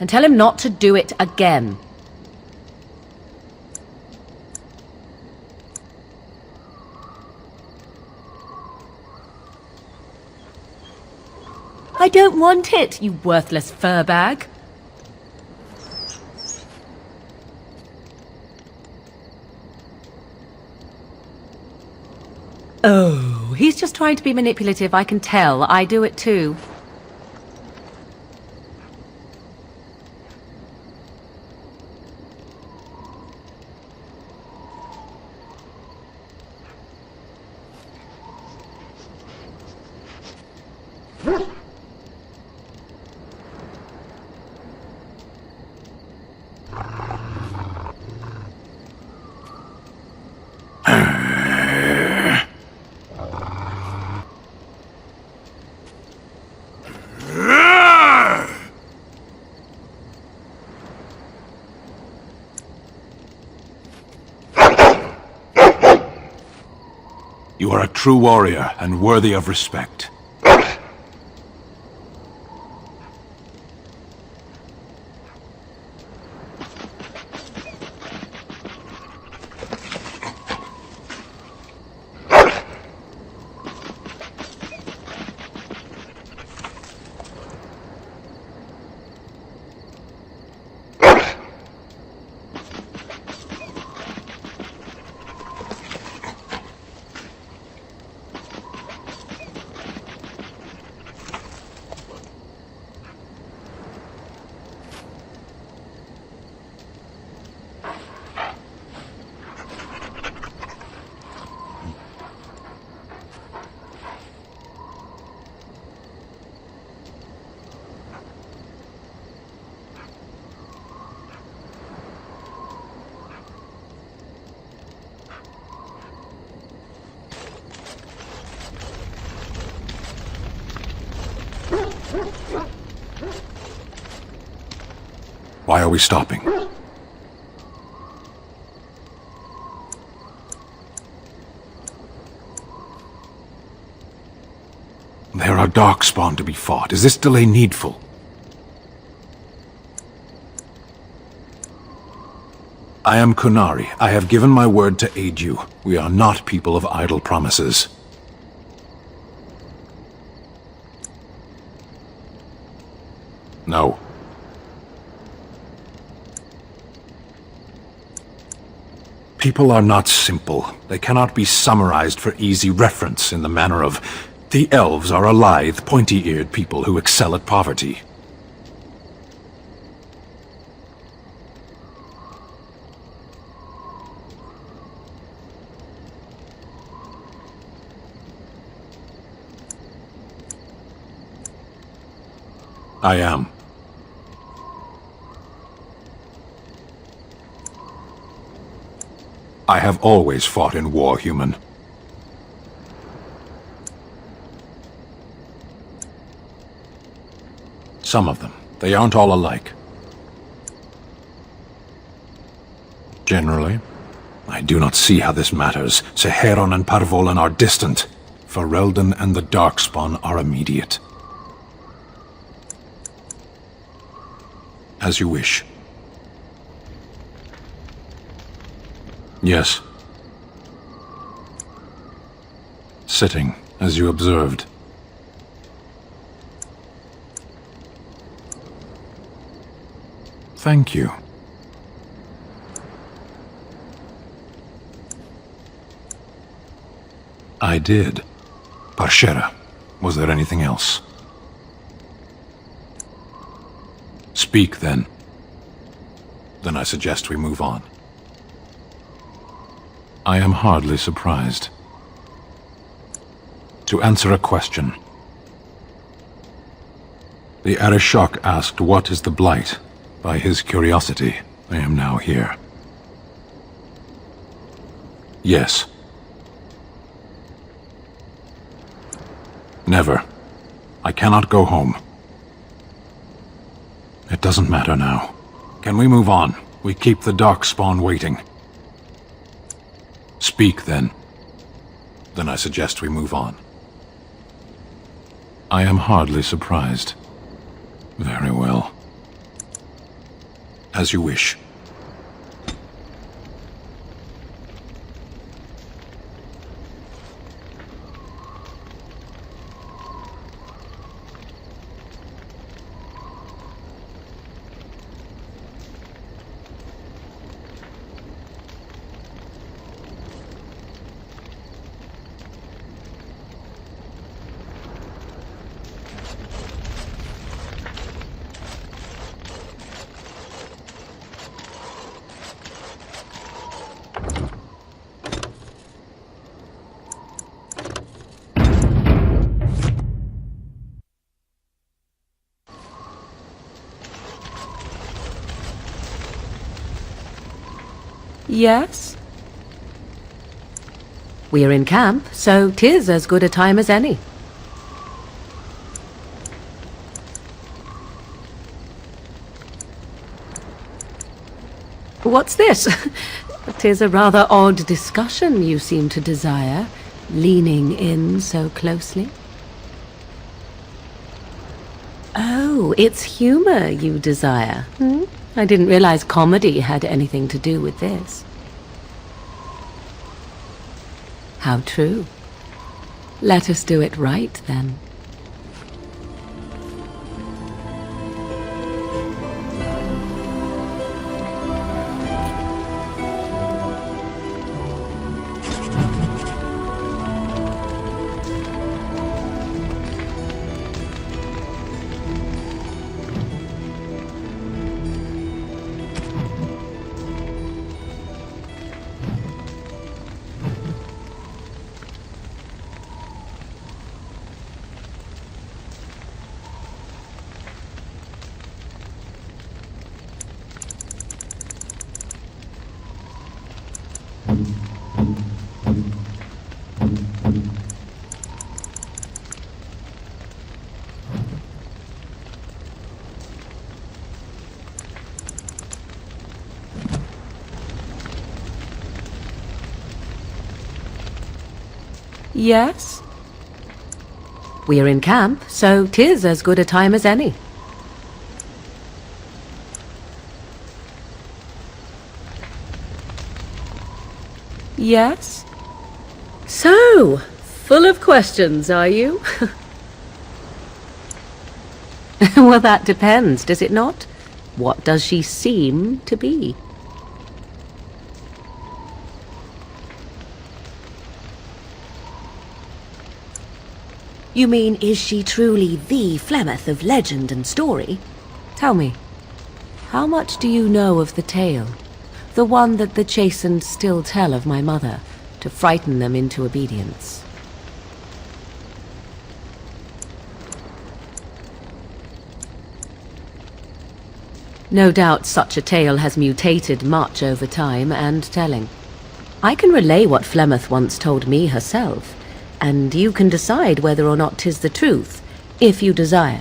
and tell him not to do it again. I don't want it, you worthless fur bag. Oh, he's just trying to be manipulative, I can tell. I do it too. You are a true warrior and worthy of respect. Why are we stopping? There are darkspawn to be fought. Is this delay needful? I am Qunari. I have given my word to aid you. We are not people of idle promises. No. People are not simple. They cannot be summarized for easy reference in the manner of, the elves are a lithe, pointy-eared people who excel at poverty. I am. I have always fought in war, human. Some of them. They aren't all alike. Generally, I do not see how this matters. Seheron and Parvolan are distant. Ferelden and the Darkspawn are immediate. As you wish. Yes. Sitting, as you observed. Thank you. I did. Parshera, was there anything else? Speak, then. Then I suggest we move on. I am hardly surprised. To answer a question. The Arishok asked what is the Blight. By his curiosity, I am now here. Yes. Never. I cannot go home. It doesn't matter now. Can we move on? We keep the Darkspawn waiting. Speak, then. Then I suggest we move on. I am hardly surprised. Very well. As you wish. Yes? We're in camp, so 'tis as good a time as any. What's this? 'Tis a rather odd discussion you seem to desire, leaning in so closely. Oh, it's humor you desire, hmm? I didn't realize comedy had anything to do with this. How true. Let us do it right, then. Yes? We're in camp, so 'tis as good a time as any. Yes? So, full of questions, are you? Well, that depends, does it not? What does she seem to be? You mean, is she truly the Flemeth of legend and story? Tell me, how much do you know of the tale? The one that the chastened still tell of my mother, to frighten them into obedience. No doubt such a tale has mutated much over time and telling. I can relay what Flemeth once told me herself, and you can decide whether or not 'tis the truth, if you desire.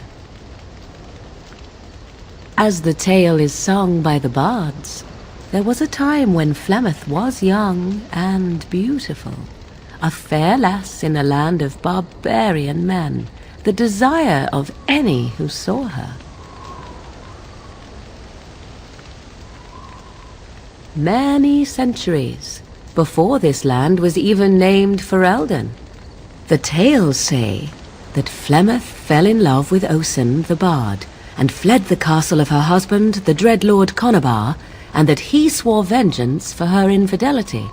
As the tale is sung by the bards, there was a time when Flemeth was young and beautiful, a fair lass in a land of barbarian men, the desire of any who saw her. Many centuries before this land was even named Ferelden. The tales say that Flemeth fell in love with Osen the Bard, and fled the castle of her husband, the Dreadlord Conabar, and that he swore vengeance for her infidelity.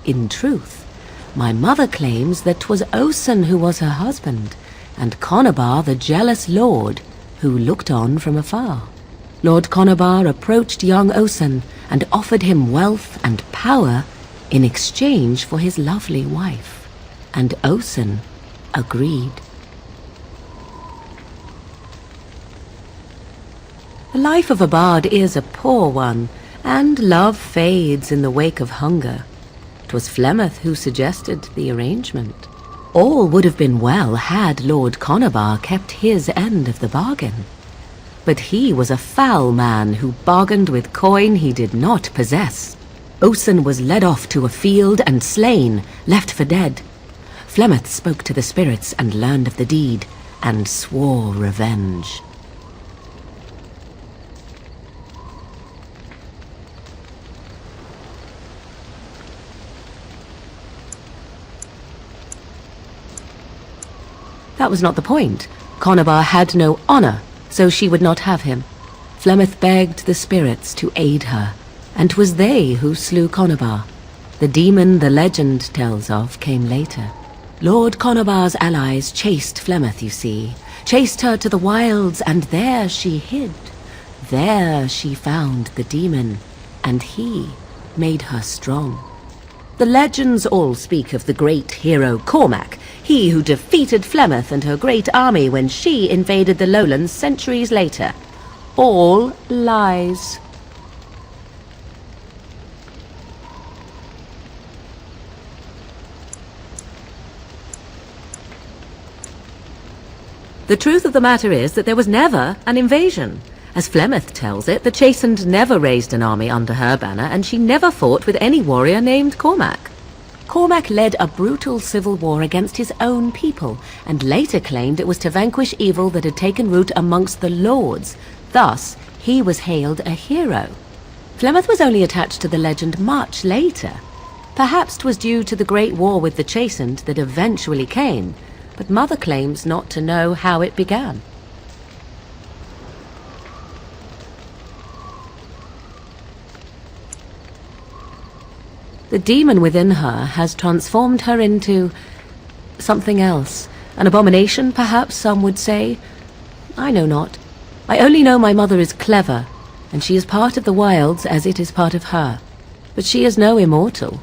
In truth, my mother claims that 'twas Osen who was her husband, and Conabar the jealous lord, who looked on from afar. Lord Conabar approached young Osen and offered him wealth and power in exchange for his lovely wife. And Osen agreed. The life of a bard is a poor one, and love fades in the wake of hunger. 'Twas Flemeth who suggested the arrangement. All would have been well had Lord Conobar kept his end of the bargain. But he was a foul man who bargained with coin he did not possess. Osen was led off to a field and slain, left for dead. Flemeth spoke to the spirits and learned of the deed, and swore revenge. That was not the point. Conobar had no honor, so she would not have him. Flemeth begged the spirits to aid her, and 'twas they who slew Conobar. The demon the legend tells of came later. Lord Conobar's allies chased Flemeth, you see, chased her to the wilds, and there she hid. There she found the demon, and he made her strong. The legends all speak of the great hero Cormac, he who defeated Flemeth and her great army when she invaded the lowlands centuries later. All lies. The truth of the matter is that there was never an invasion. As Flemeth tells it, the Chastened never raised an army under her banner, and she never fought with any warrior named Cormac. Cormac led a brutal civil war against his own people, and later claimed it was to vanquish evil that had taken root amongst the lords. Thus, he was hailed a hero. Flemeth was only attached to the legend much later. Perhaps 'twas due to the great war with the Chastened that eventually came, but Mother claims not to know how it began. The demon within her has transformed her into something else. An abomination, perhaps some would say. I know not. I only know my mother is clever, and she is part of the wilds as it is part of her. But she is no immortal.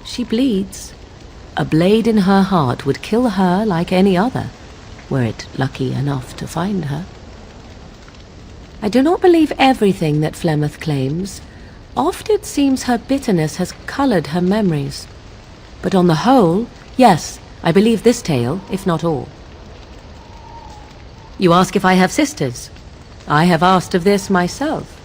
She bleeds. A blade in her heart would kill her like any other, were it lucky enough to find her. I do not believe everything that Flemeth claims. Oft it seems her bitterness has colored her memories. But on the whole, yes, I believe this tale, if not all. You ask if I have sisters. I have asked of this myself.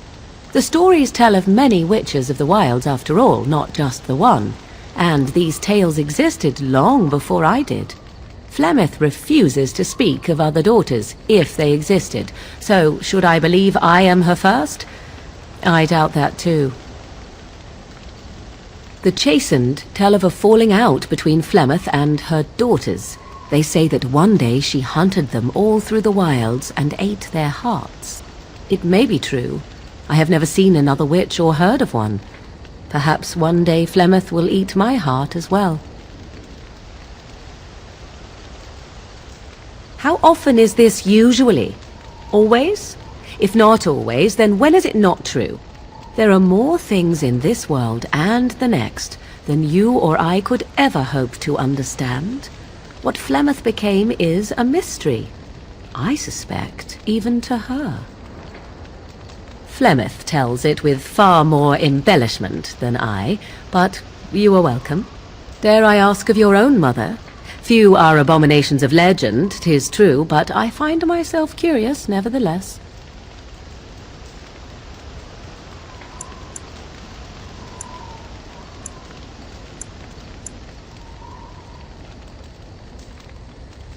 The stories tell of many witches of the wilds after all, not just the one. And these tales existed long before I did. Flemeth refuses to speak of other daughters, if they existed. So, should I believe I am her first? I doubt that too. The Chastened tell of a falling out between Flemeth and her daughters. They say that one day she hunted them all through the wilds and ate their hearts. It may be true. I have never seen another witch or heard of one. Perhaps one day Flemeth will eat my heart as well. How often is this usually? Always? If not always, then when is it not true? There are more things in this world and the next than you or I could ever hope to understand. What Flemeth became is a mystery. I suspect even to her. Flemeth tells it with far more embellishment than I, but you are welcome. Dare I ask of your own mother? Few are abominations of legend, 'tis true, but I find myself curious nevertheless.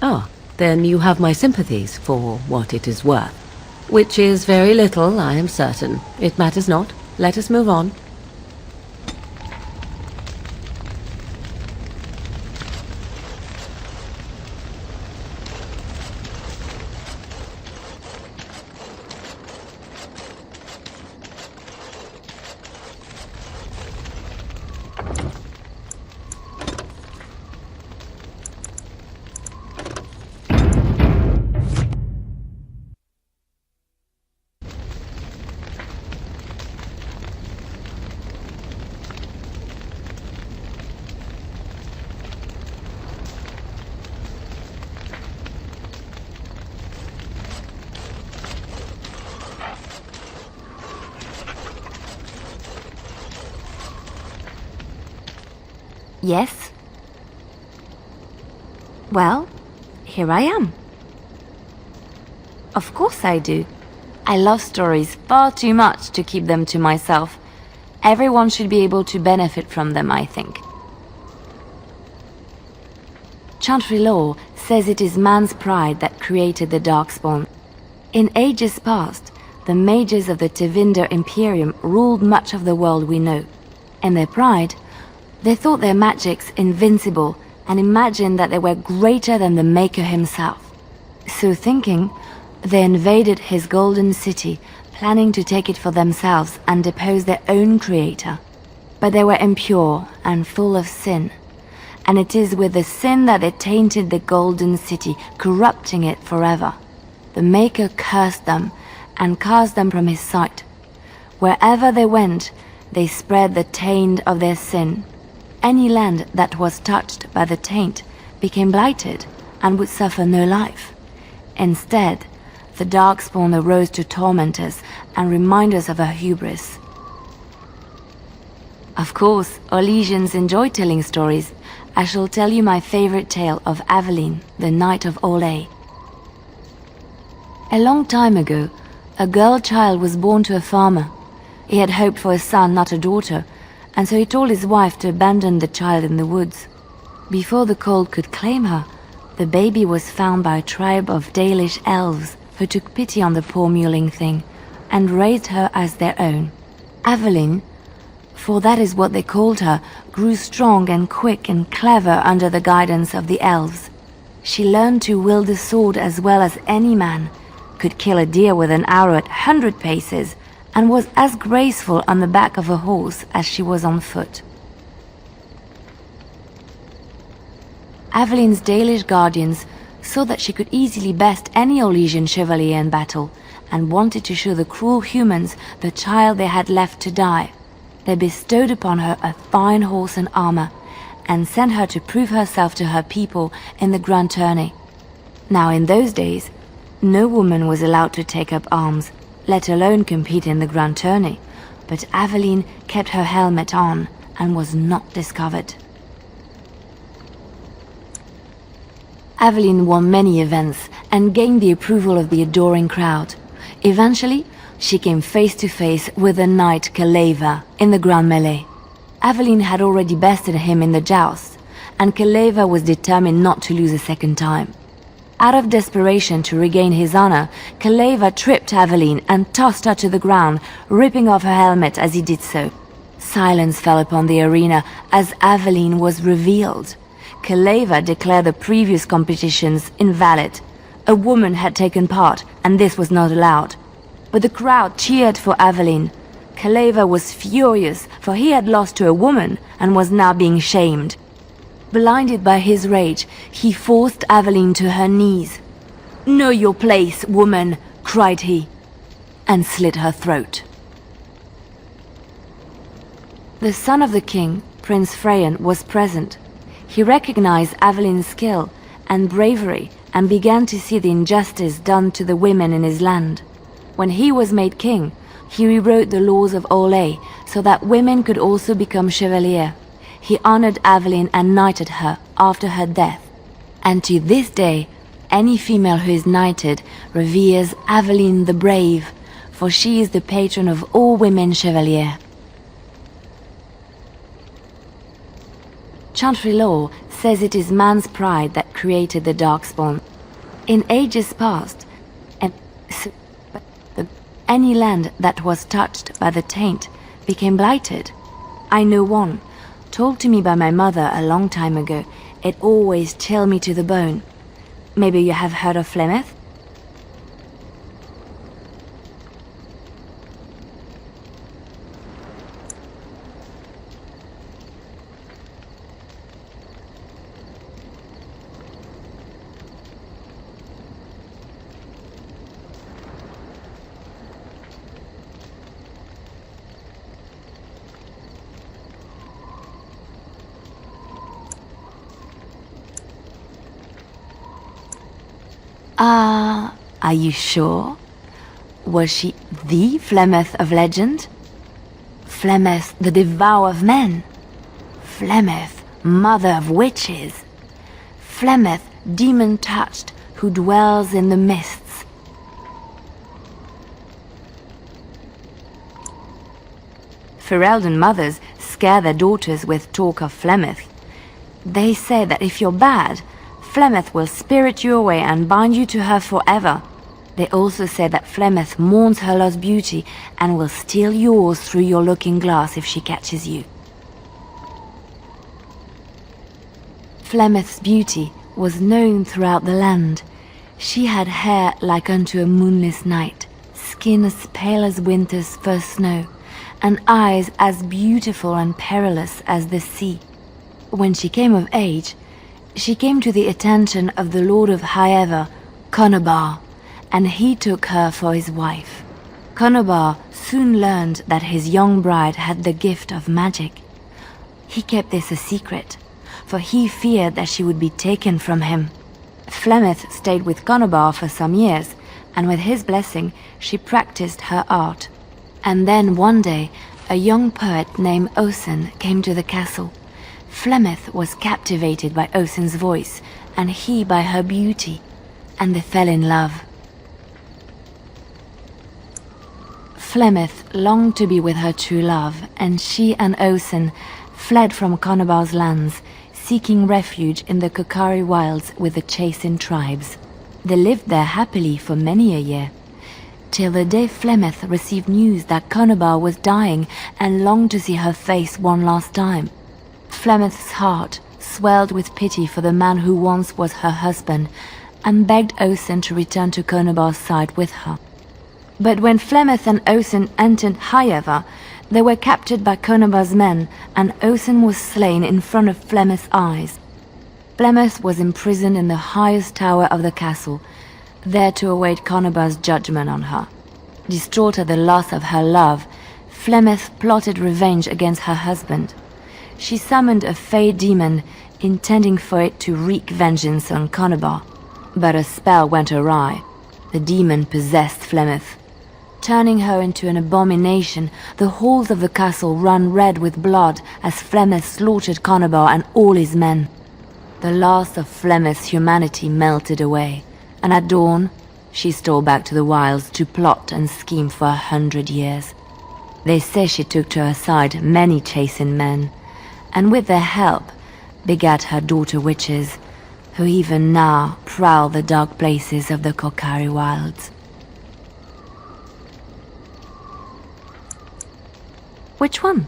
Ah, then you have my sympathies for what it is worth. Which is very little, I am certain. It matters not. Let us move on. Yes? Well, here I am. Of course I do. I love stories far too much to keep them to myself. Everyone should be able to benefit from them, I think. Chantry law says it is man's pride that created the Darkspawn. In ages past, the mages of the Tevinder Imperium ruled much of the world we know. In their pride, they thought their magics invincible and imagined that they were greater than the Maker himself. So thinking, they invaded his golden city, planning to take it for themselves and depose their own creator. But they were impure and full of sin, and it is with the sin that they tainted the golden city, corrupting it forever. The Maker cursed them and cast them from his sight. Wherever they went, they spread the taint of their sin. Any land that was touched by the taint became blighted and would suffer no life. Instead, the Darkspawn arose to torment us and remind us of our hubris. Of course, Orlesians enjoy telling stories. I shall tell you my favorite tale of Aveline, the Knight of Olay. A long time ago, a girl child was born to a farmer. He had hoped for a son, not a daughter, and so he told his wife to abandon the child in the woods. Before the cold could claim her, the baby was found by a tribe of Dalish elves who took pity on the poor mewling thing and raised her as their own. Aveline, for that is what they called her, grew strong and quick and clever under the guidance of the elves. She learned to wield the sword as well as any man, could kill a deer with an arrow at 100 paces, and was as graceful on the back of a horse as she was on foot. Aveline's Dalish guardians saw that she could easily best any Orlesian chevalier in battle, and wanted to show the cruel humans the child they had left to die. They bestowed upon her a fine horse and armor, and sent her to prove herself to her people in the grand tourney. Now in those days, no woman was allowed to take up arms, let alone compete in the grand tourney, but Aveline kept her helmet on and was not discovered. Aveline won many events and gained the approval of the adoring crowd. Eventually, she came face to face with the knight Kaleva in the grand melee. Aveline had already bested him in the joust, and Kaleva was determined not to lose a second time. Out of desperation to regain his honor, Kaleva tripped Aveline and tossed her to the ground, ripping off her helmet as he did so. Silence fell upon the arena as Aveline was revealed. Kaleva declared the previous competitions invalid. A woman had taken part, and this was not allowed. But the crowd cheered for Aveline. Kaleva was furious, for he had lost to a woman and was now being shamed. Blinded by his rage, he forced Aveline to her knees. "Know your place, woman," cried he, and slit her throat. The son of the king, Prince Freyan, was present. He recognized Aveline's skill and bravery and began to see the injustice done to the women in his land. When he was made king, he rewrote the laws of Olay so that women could also become chevalier. He honored Aveline and knighted her after her death. And to this day, any female who is knighted reveres Aveline the Brave, for she is the patron of all women chevalier. Chantry law says it is man's pride that created the Darkspawn. In ages past, any land that was touched by the taint became blighted. I know one, told to me by my mother a long time ago. It always chilled me to the bone. Maybe you have heard of Flemeth? Are you sure? Was she the Flemeth of legend? Flemeth, the devourer of men? Flemeth, mother of witches. Flemeth, demon-touched, who dwells in the mists. Ferelden mothers scare their daughters with talk of Flemeth. They say that if you're bad, Flemeth will spirit you away and bind you to her forever. They also say that Flemeth mourns her lost beauty and will steal yours through your looking glass if she catches you. Flemeth's beauty was known throughout the land. She had hair like unto a moonless night, skin as pale as winter's first snow, and eyes as beautiful and perilous as the sea. When she came of age, she came to the attention of the Lord of Highever, Conobar, and he took her for his wife. Conobar soon learned that his young bride had the gift of magic. He kept this a secret, for he feared that she would be taken from him. Flemeth stayed with Conobar for some years, and with his blessing she practiced her art. And then one day, a young poet named Osen came to the castle. Flemeth was captivated by Osen's voice, and he by her beauty, and they fell in love. Flemeth longed to be with her true love, and she and Osen fled from Conobar's lands, seeking refuge in the Qunari wilds with the Chasing tribes. They lived there happily for many a year, till the day Flemeth received news that Conobar was dying and longed to see her face one last time. Flemeth's heart swelled with pity for the man who once was her husband, and begged Osen to return to Conobar's side with her. But when Flemeth and Osen entered Highever, they were captured by Conobar's men, and Osen was slain in front of Flemeth's eyes. Flemeth was imprisoned in the highest tower of the castle, there to await Conobar's judgment on her. Distraught at the loss of her love, Flemeth plotted revenge against her husband. She summoned a fey demon, intending for it to wreak vengeance on Conobar. But a spell went awry. The demon possessed Flemeth. Turning her into an abomination, the halls of the castle ran red with blood as Flemeth slaughtered Conobar and all his men. The last of Flemeth's humanity melted away, and at dawn, she stole back to the wilds to plot and scheme for 100 years. They say she took to her side many Chasing men, and with their help, begat her daughter witches, who even now prowl the dark places of the Qunari wilds. Which one?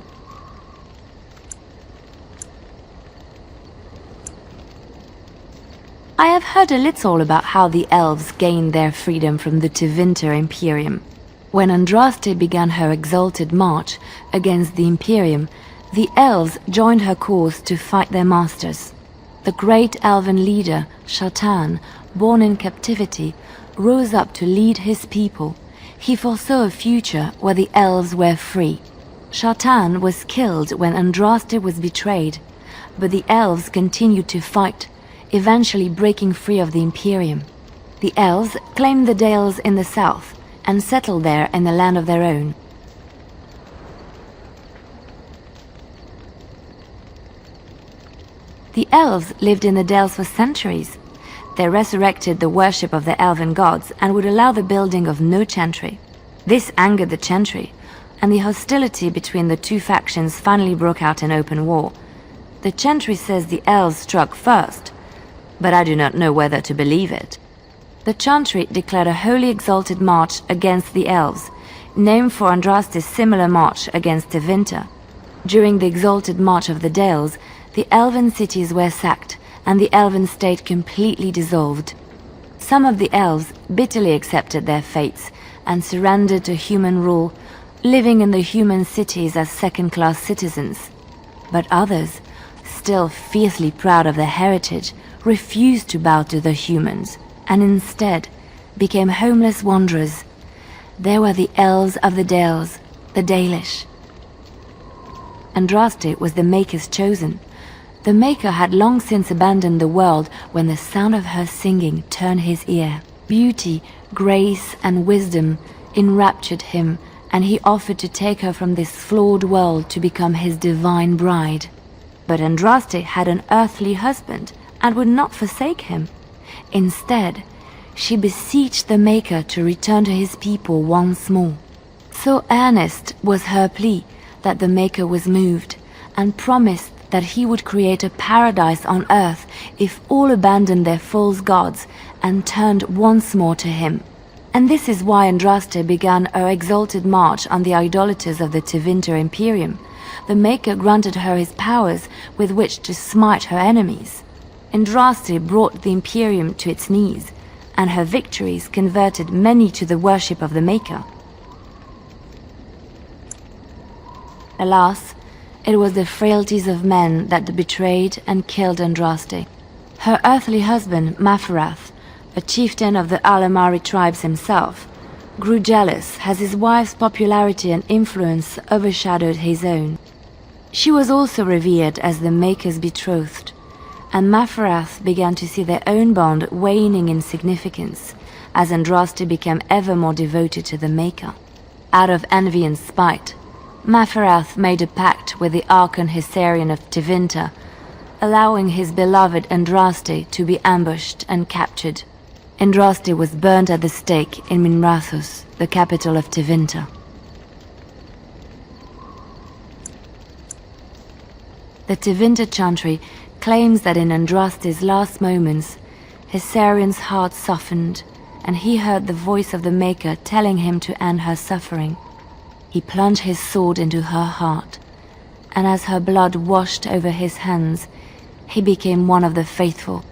I have heard a little about how the elves gained their freedom from the Tevinter Imperium. When Andraste began her exalted march against the Imperium, the elves joined her cause to fight their masters. The great elven leader, Shatan, born in captivity, rose up to lead his people. He foresaw a future where the elves were free. Shatan was killed when Andraste was betrayed, but the elves continued to fight, eventually breaking free of the Imperium. The elves claimed the dales in the south and settled there in the land of their own. The elves lived in the dales for centuries. They resurrected the worship of the elven gods and would allow the building of no chantry. This angered the chantry, and the hostility between the two factions finally broke out in open war. The chantry says the elves struck first, but I do not know whether to believe it. The chantry declared a wholly exalted march against the elves, named for Andraste's similar march against Tevinter. During the exalted march of the Dales, the elven cities were sacked, and the elven state completely dissolved. Some of the elves bitterly accepted their fates and surrendered to human rule, living in the human cities as second-class citizens. But others, still fiercely proud of their heritage, refused to bow to the humans, and instead became homeless wanderers. There were the elves of the Dales, the Dalish. Andraste was the Maker's chosen. The Maker had long since abandoned the world when the sound of her singing turned his ear. Beauty, grace, and wisdom enraptured him, and he offered to take her from this flawed world to become his divine bride. But Andraste had an earthly husband and would not forsake him. Instead, she beseeched the Maker to return to his people once more. So earnest was her plea that the Maker was moved and promised that he would create a paradise on earth if all abandoned their false gods and turned once more to him. And this is why Andraste began her exalted march on the idolaters of the Tevinter Imperium. The Maker granted her his powers with which to smite her enemies. Andraste brought the Imperium to its knees, and her victories converted many to the worship of the Maker. Alas, it was the frailties of men that betrayed and killed Andraste. Her earthly husband, Maferath, a chieftain of the Alamari tribes himself, grew jealous as his wife's popularity and influence overshadowed his own. She was also revered as the Maker's betrothed, and Maferath began to see their own bond waning in significance as Andraste became ever more devoted to the Maker. Out of envy and spite, Maferath made a pact with the Archon Hysarian of Tevinter, allowing his beloved Andraste to be ambushed and captured. Andraste was burned at the stake in Minrathous, the capital of Tevinter. The Tevinter Chantry claims that in Andraste's last moments, Hysarian's heart softened, and he heard the voice of the Maker telling him to end her suffering. He plunged his sword into her heart, and as her blood washed over his hands, he became one of the faithful.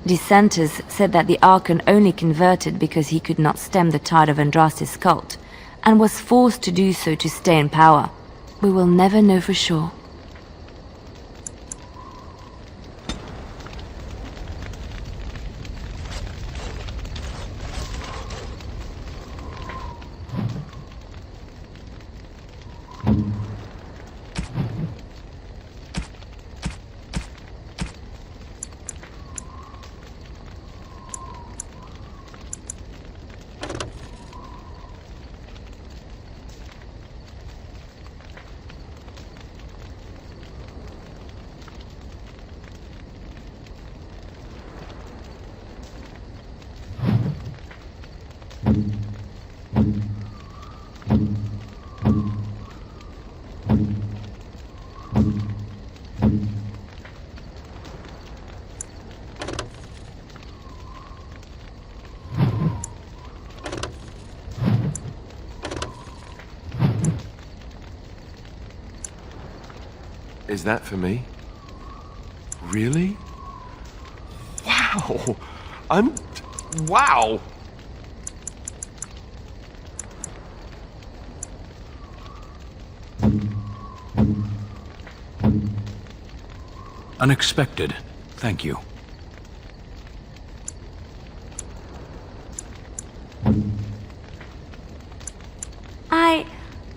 Dissenters said that the Archon only converted because he could not stem the tide of Andraste's cult, and was forced to do so to stay in power. We will never know for sure. Is that for me? Really? Wow! Wow! Unexpected. Thank you.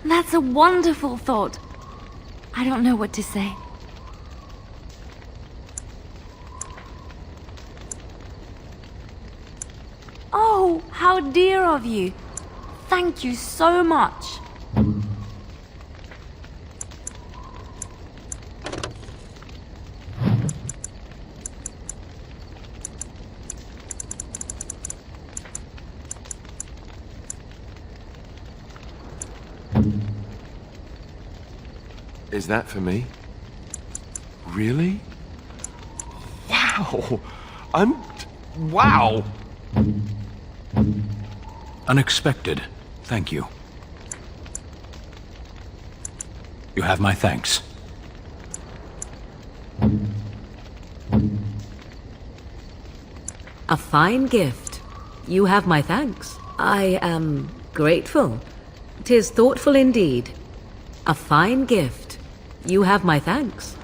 That's a wonderful thought. I don't know what to say. Oh, how dear of you. Thank you so much. Is that for me? Really? Wow! Wow! Unexpected. Thank you. You have my thanks. A fine gift. You have my thanks. I am grateful. 'Tis thoughtful indeed. A fine gift. You have my thanks.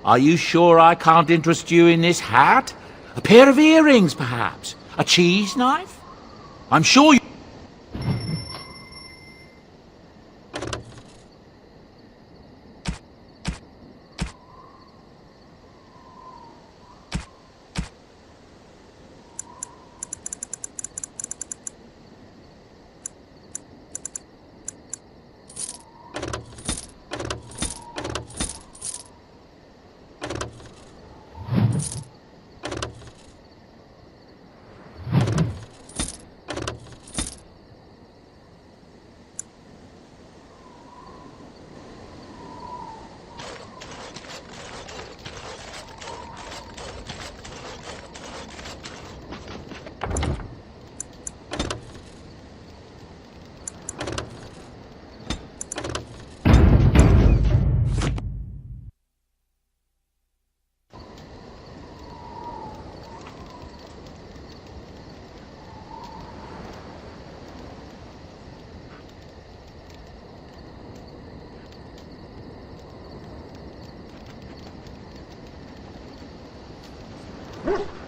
Are you sure I can't interest you in this hat? A pair of earrings, perhaps? A cheese knife? I'm sure you... Woo!